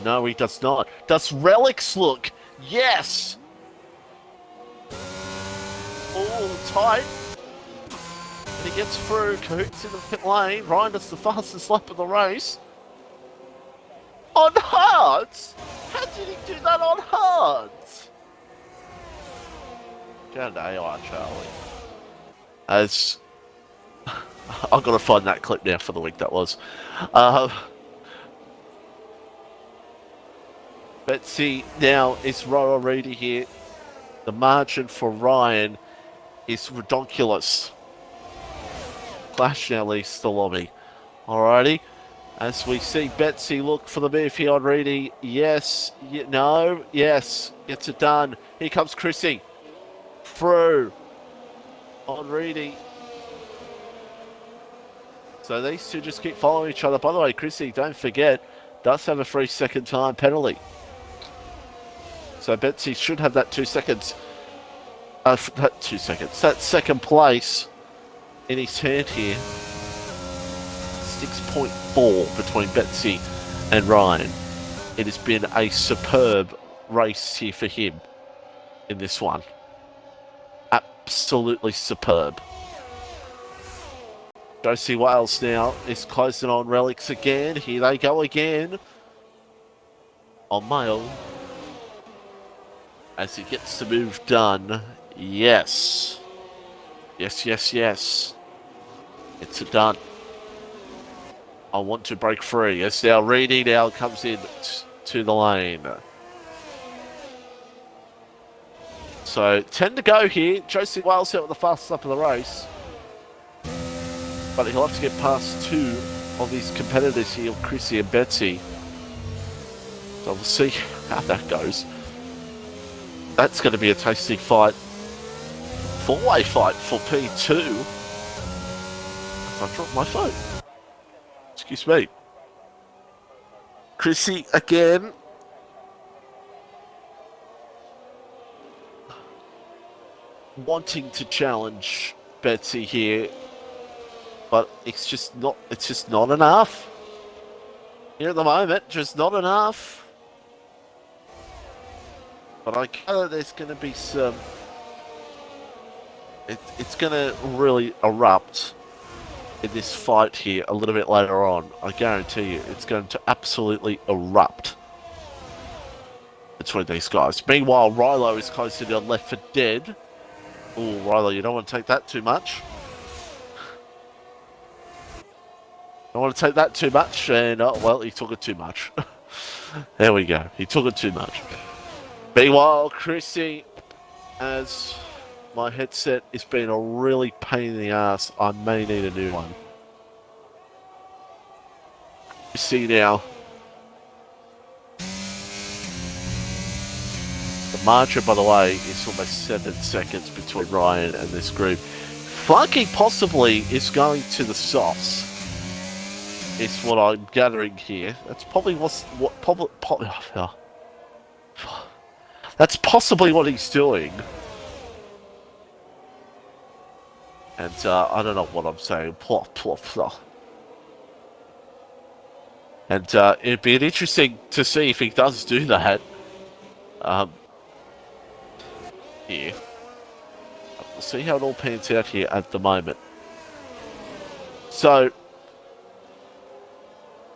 No, he does not. Does Relics look? Yes! Oh, tight. And he gets through. Kahoot's in the pit lane. Ryan does the fastest lap of the race. On hards? How did he do that on hards? Down to AI, Charlie. As I've got to find that clip now for the week that was. Betsy now is Roa Reedy here. The margin for Ryan is ridiculous. Clash now leaves the lobby. Alrighty. As we see Betsy look for the move here on Reedy. Yes. No. Yes. Gets it done. Here comes Chrissy. Through. On Reedy. So these two just keep following each other. By the way, Chrissy, don't forget, does have a 3-second time penalty. So Betsy should have that 2 seconds. That 2 seconds. That second place in his hand here. 6.4 between Betsy and Ryan. It has been a superb race here for him in this one. Absolutely superb. Josie Wales now is closing on Relics again. Here they go again. On Mail. As he gets the move done. Yes. Yes, yes, yes. It's a done. I want to break free. As now Reedy now comes in to the lane. So 10 to go here. Josie Wales out with the fastest lap of the race. But he'll have to get past 2 of his competitors here, Chrissy and Betsy. So we'll see how that goes. That's going to be a tasty fight. 4-way fight for P2. I dropped my phone. Excuse me. Chrissy again. Wanting to challenge Betsy here. But it's just not enough. Here at the moment, just not enough. But I gather there's going to be some... It's going to really erupt in this fight here a little bit later on. I guarantee you, it's going to absolutely erupt between these guys. Meanwhile, Rilo is close to the left for dead. Oh, Rilo, you don't want to take that too much. Don't want to take that too much, and oh, well, he took it too much. There we go. He took it too much. Meanwhile, Chrissy, as my headset has been a really pain in the ass, I may need a new one. You see now. The margin, by the way, is almost 7 seconds between Ryan and this group. Flunky possibly is going to the softs. Is what I'm gathering here. That's probably that's possibly what he's doing. And I don't know what I'm saying. And it'd be interesting to see if he does do that. Here. We'll see how it all pans out here at the moment. So,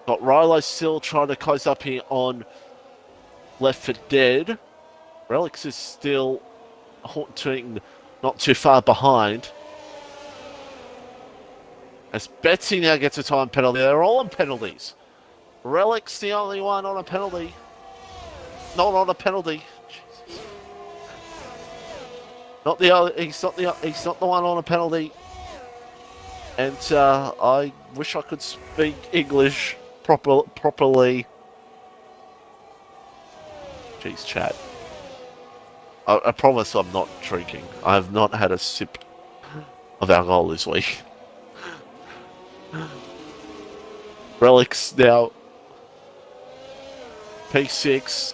got Rilo still trying to close up here on left for dead. Relics is still haunting not too far behind. As Betsy now gets a time penalty. They're all on penalties. Relic's the only one on a penalty. Not on a penalty. Jesus. Not the other. He's not the one on a penalty. And I wish I could speak English properly. Jeez, chat. I promise I'm not drinking. I have not had a sip of alcohol this week. Relics now. P6.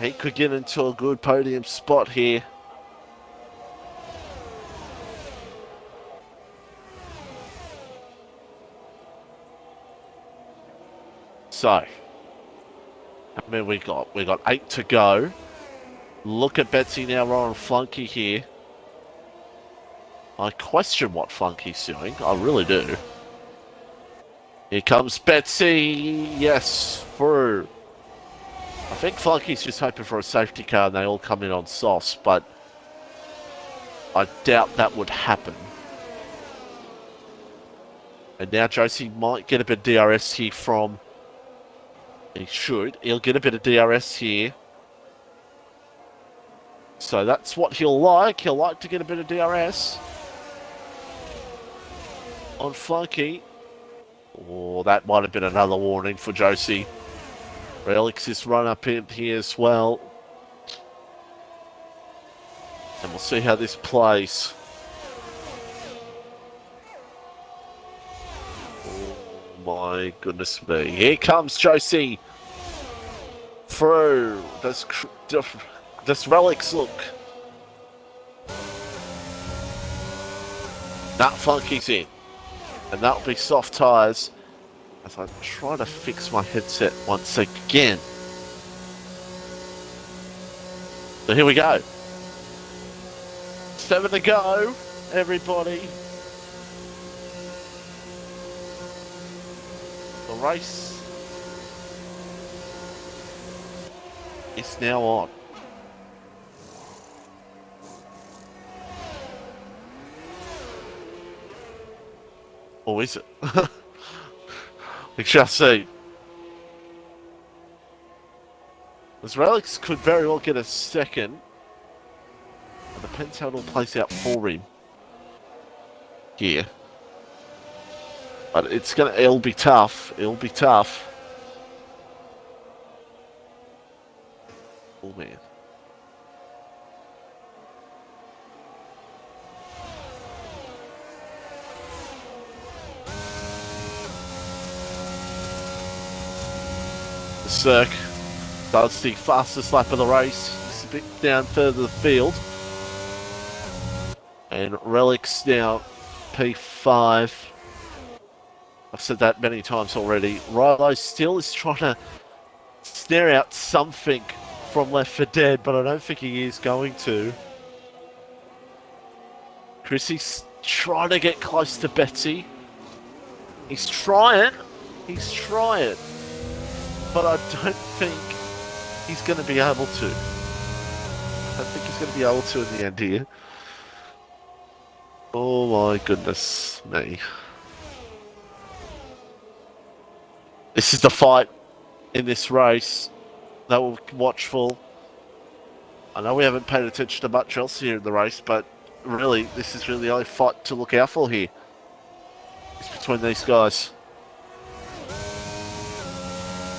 He could get into a good podium spot here. So, I mean, we got 8 to go. Look at Betsy now rolling Flunky here. I question what Flunky's doing. I really do. Here comes Betsy. Yes, through. I think Flunky's just hoping for a safety car and they all come in on softs, but I doubt that would happen. And now Josie might get a bit of DRS here from... He should. He'll get a bit of DRS here. So that's what he'll like. He'll like to get a bit of DRS. On Flunky. Oh, that might have been another warning for Josie. Relics is run up in here as well. And we'll see how this plays. my goodness me. Here comes Josie through. Does Relics look? That Funky's in. And that'll be soft tyres as I try to fix my headset once again. So here we go. 7 to go, everybody. The race is now on. Or is it? We shall see. As Relics could very well get a second. It depends how it all plays out for him here. But it'll be tough. It'll be tough. Oh man. Cirque does the fastest lap of the race. It's a bit down further the field. And Relics now P5. I've said that many times already. Rilo still is trying to snare out something from Left 4 Dead, but I don't think he is going to. Chrissy's trying to get close to Betsy. He's trying. He's trying. But I don't think he's going to be able to. I don't think he's going to be able to in the end here. Oh my goodness me. This is the fight in this race that we're watchful. I know we haven't paid attention to much else here in the race, but really, this is really the only fight to look out for here. It's between these guys.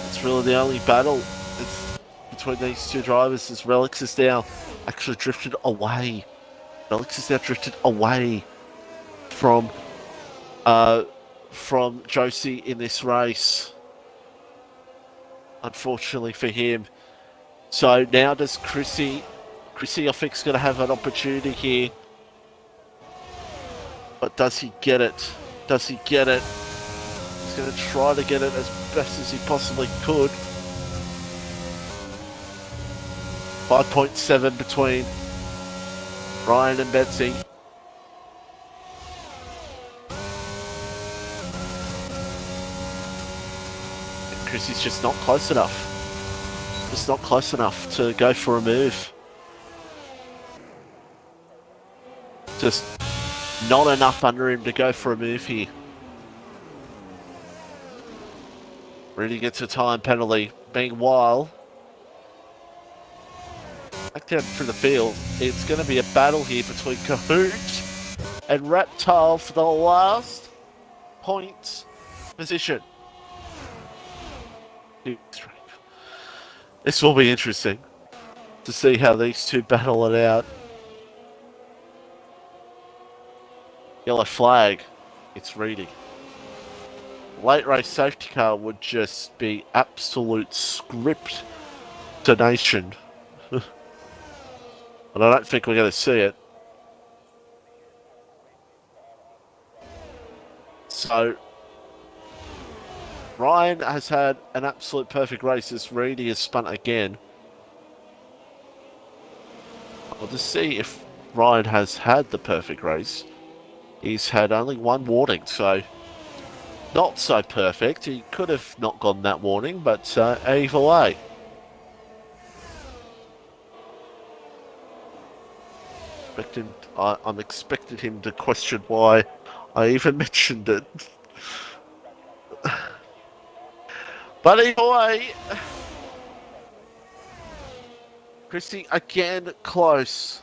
It's really the only battle it's between these two drivers as Relics is now actually drifted away. Relics is now drifted away from Josie in this race. Unfortunately for him. So now does Chrissy I think is going to have an opportunity here. But does he get it? Does he get it? He's going to try to get it as best as he possibly could. 5.7 between Ryan and Betsy. And Chrissy's just not close enough. Just not close enough to go for a move. Just not enough under him to go for a move here. Really gets a time penalty. Meanwhile, back down through the field, it's going to be a battle here between Kahoot and Reptile for the last point position. This will be interesting to see how these two battle it out. Yellow flag, it's reading. Late race safety car would just be absolute script donation. But I don't think we're going to see it. So, Ryan has had an absolute perfect race as Reedy has spun again. I'll just see if Ryan has had the perfect race. He's had only one warning, so not so perfect. He could have not gone that warning, but either way. I'm expecting him to question why I even mentioned it. But either way, Christy again close.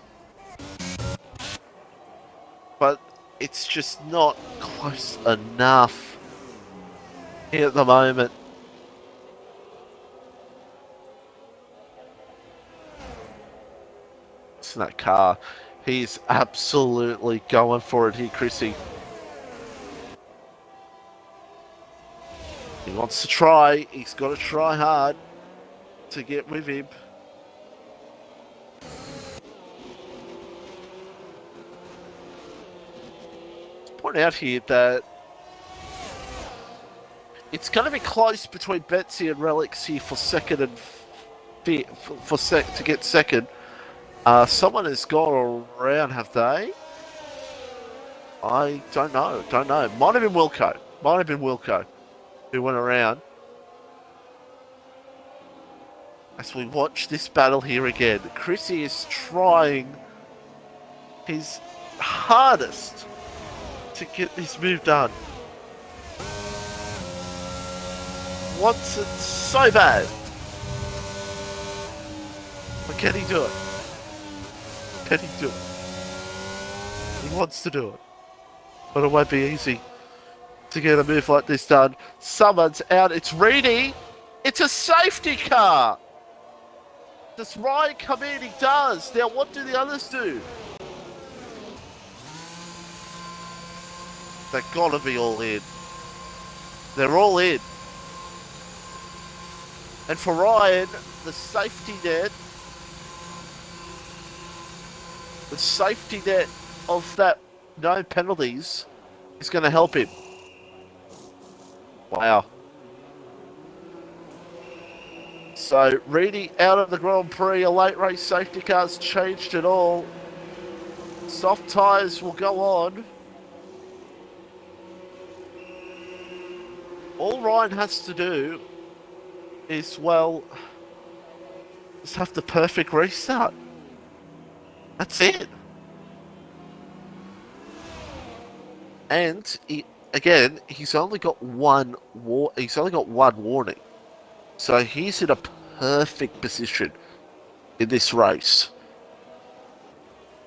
But it's just not close enough here at the moment. It's in that car. He's absolutely going for it here, Chrissy. He wants to try. He's got to try hard to get with him. Point out here that it's going to be close between Betsy and Relics here for second and to get second. Someone has gone around, have they? I don't know. Might have been Wilco. Who went around. As we watch this battle here again, Chrissy is trying his hardest to get this move done. Wants it so bad. But can he do it? He wants to do it. But it won't be easy to get a move like this done. Someone's out. It's Reedy. It's a safety car. Does Ryan come in? He does. Now what do the others do? They're gotta be all in. They're all in. And for Ryan, the safety net of that no penalties is going to help him. Wow. So, Reedy out of the Grand Prix, a late race safety car's changed it all. Soft tyres will go on. All Ryan has to do is, well, just have the perfect restart. That's it. And again, he's only got one warning, so he's in a perfect position in this race.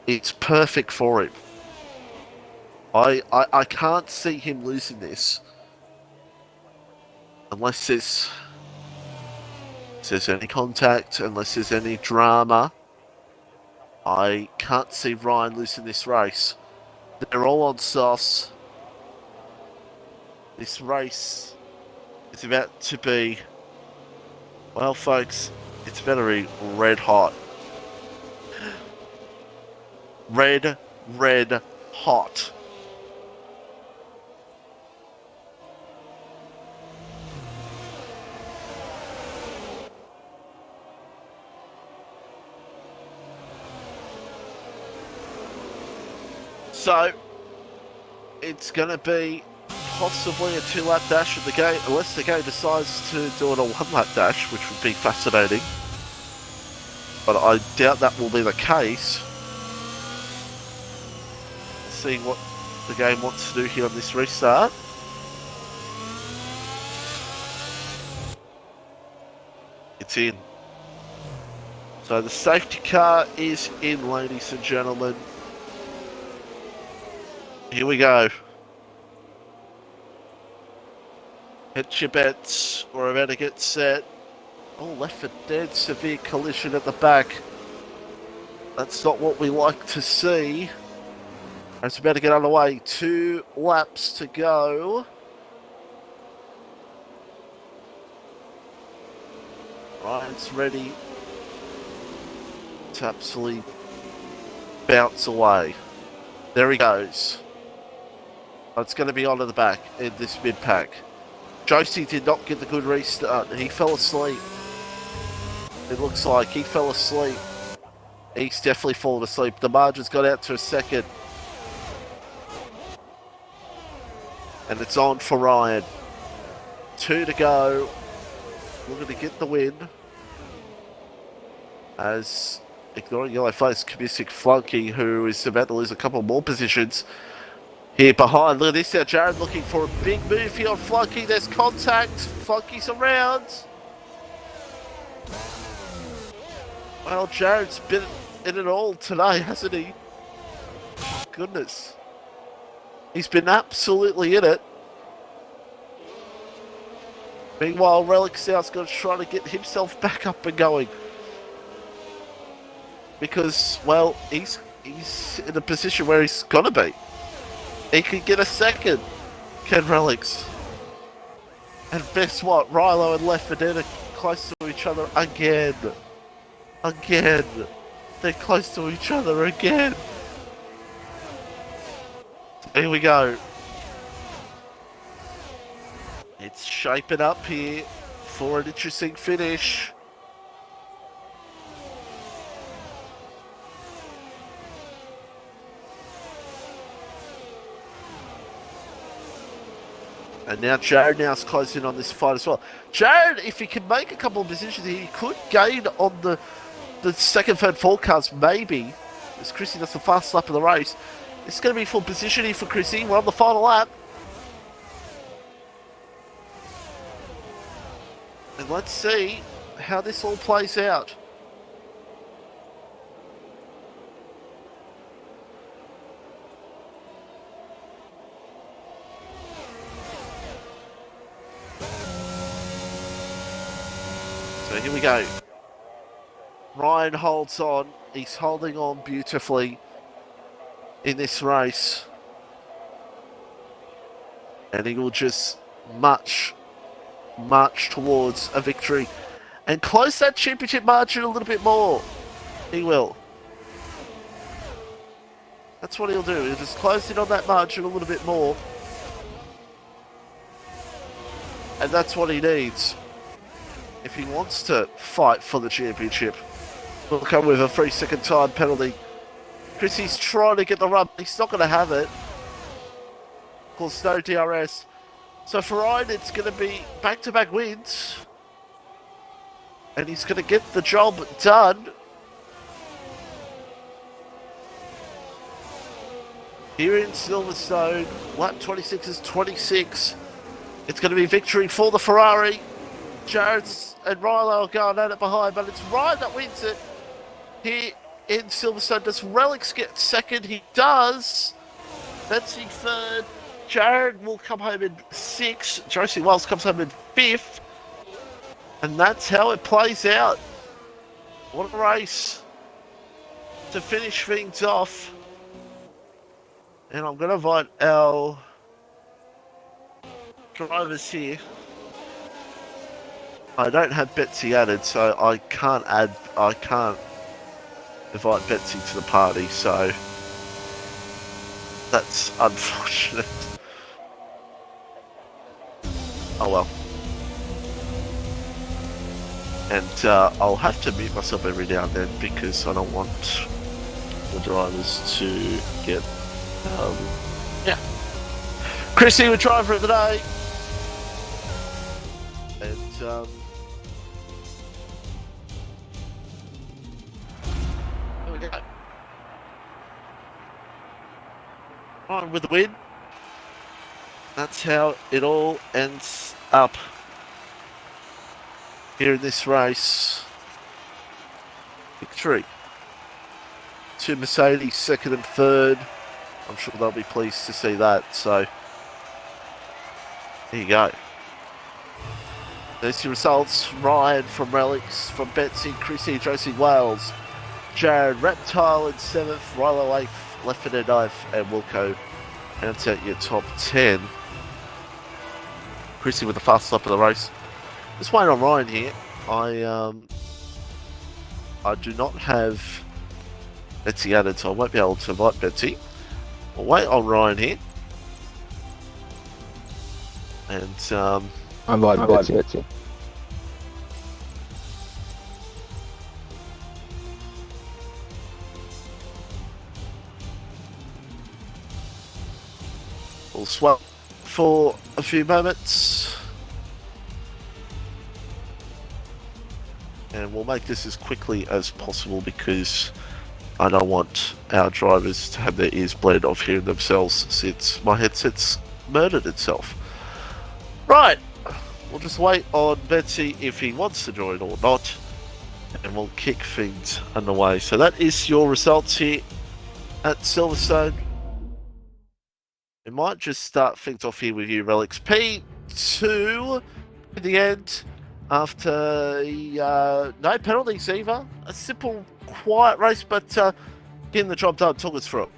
It's perfect for him. I can't see him losing this unless there's any contact, unless there's any drama. I can't see Ryan losing this race. They're all on softs. This race is about to be, well folks, it's about to be red hot. Red hot. So, it's going to be possibly a 2-lap dash at the gate, unless the game decides to do it a 1-lap dash, which would be fascinating. But I doubt that will be the case. Seeing what the game wants to do here on this restart. It's in. So the safety car is in, ladies and gentlemen. Here we go. Hit your bets. We're about to get set. Oh, left for dead. Severe collision at the back. That's not what we like to see. It's about to get underway. 2 laps to go. Ryan's ready to absolutely bounce away. There he goes. It's going to be on at the back in this mid-pack. Josie did not get the good restart. He fell asleep. It looks like he fell asleep. He's definitely fallen asleep. The margin's got out to a second. And it's on for Ryan. 2 to go. Looking to get the win. As ignoring yellow face, Kubisik Flunky, who is about to lose a couple more positions. Here behind, look at this now, Jared looking for a big move here on Flunky. There's contact, Flunky's around. Well, Jared's been in it all today, hasn't he? Goodness. He's been absolutely in it. Meanwhile, Relic South's got to try to get himself back up and going. Because, well, he's in a position where he's got to be. He could get a second, Ken Relics. And guess what? Rilo and Left 4 Dead are close to each other again. Again. They're close to each other again. Here we go. It's shaping up here for an interesting finish. And now Jared now's closed in on this fight as well. Jared, if he can make a couple of decisions, he could gain on the second, third, fourth cars, maybe. As Chrissy does the fast lap of the race. It's going to be full positioning for Chrissy. We're on the final lap. And let's see how this all plays out. So here we go. Ryan holds on. He's holding on beautifully in this race. And he will just march towards a victory and close that championship margin a little bit more. He will. That's what he'll do. He'll just close in on that margin a little bit more. And that's what he needs if he wants to fight for the championship. Will come with a 3-second time penalty. Chrissy's trying to get the run. He's not going to have it. Of course, no DRS. So for Ryan, it's going to be back-to-back wins. And he's going to get the job done. Here in Silverstone, lap 26 is 26. It's going to be victory for the Ferrari. Jared and Rilo are going at it behind, but it's Ryan that wins it. Here in Silverstone, does Relics get second? He does. Betsy third. Jared will come home in 6th. Josie Wells comes home in 5th. And that's how it plays out. What a race to finish things off. And I'm going to invite our drivers here. I don't have Betsy added, so I can't invite Betsy to the party, so that's unfortunate. Oh well. And I'll have to mute myself every now and then because I don't want the drivers to get, yeah. Chrissy, we're driver of the day. And, here we go. On with the win. That's how it all ends up here in this race. Victory to Mercedes, 2nd and 3rd. I'm sure they'll be pleased to see that. So there you go. There's your results. Ryan from Relics, from Betsy, Chrissy, Josie Wales, Jared Reptile in 7th, Rilo 8th, Left 4 Dead 9th, and Wilco rounds out your top 10. Chrissy with the fast lap of the race. Just waiting on Ryan here. I do not have Betsy added, so I won't be able to invite Betsy. We'll wait on Ryan here. And I'm inviting Betsy. We'll swap for a few moments. And we'll make this as quickly as possible because I don't want our drivers to have their ears bled of hearing themselves since my headset's murdered itself. Right, we'll just wait on Betsy if he wants to join or not, and we'll kick things underway. So that is your results here at Silverstone. We might just start things off here with you, Relics. P2 in the end, after no penalties either. A simple, quiet race, but getting the job done. Talk us through it.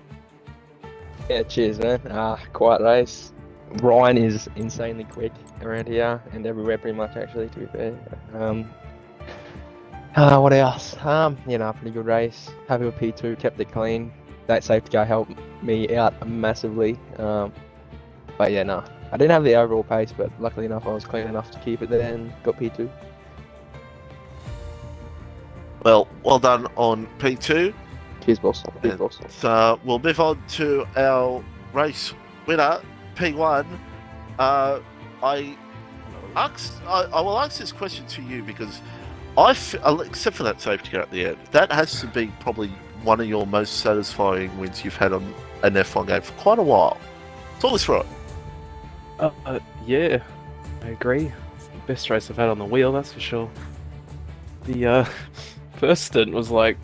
Yeah, cheers, man. Quiet race. Ryan is insanely quick around here, and everywhere pretty much actually, to be fair. What else? Pretty good race. Happy with P2, kept it clean. That safety car helped me out massively. But yeah, no. I didn't have the overall pace, but luckily enough I was clean enough to keep it there and got P2. Well done on P2. Cheers, boss. Cheers, boss. So we'll move on to our race winner, P1. I will ask this question to you because except for that safety car at the end, that has to be probably one of your most satisfying wins you've had on an F1 game for quite a while. Talk us through it. Yeah, I agree. It's the best race I've had on the wheel, that's for sure. The first stint was like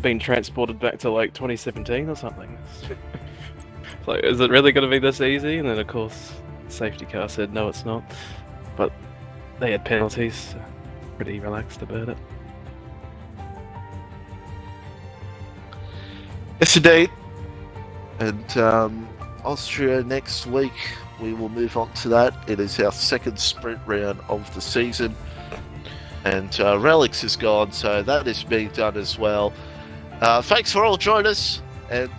being transported back to like 2017 or something. It's like, is it really going to be this easy? And then of course, the safety car said no, it's not. But they had penalties, so pretty relaxed about it. Yes, indeed. And Austria next week, we will move on to that. It is our second sprint round of the season. And Relics is gone, so that is being done as well. Thanks for all joining us, and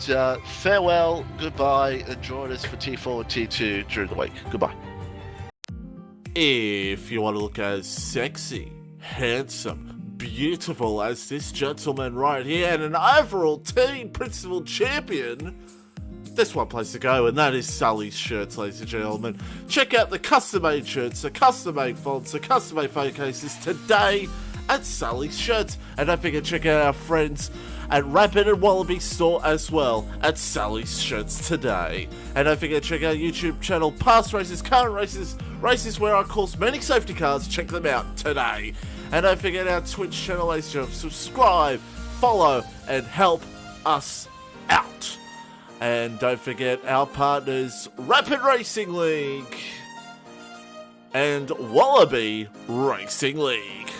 farewell, goodbye, and join us for T4 and T2 during the week. Goodbye. If you want to look as sexy, handsome, beautiful as this gentleman right here, and an overall team principal champion, there's one place to go, and that is Sully's Shirts, ladies and gentlemen. Check out the custom-made shirts, the custom-made fonts, the custom-made phone cases today at Sully's Shirts. And don't forget to check out our friends at Rapid and Wallaby store as well at Sully's Shirts today. And don't forget to check out our YouTube channel, past races, current races, races where I course many safety cars. Check them out today. And don't forget our Twitch channel, ladies and gentlemen. Subscribe, follow, and help us out. And don't forget our partners, Rapid Racing League and Wallaby Racing League.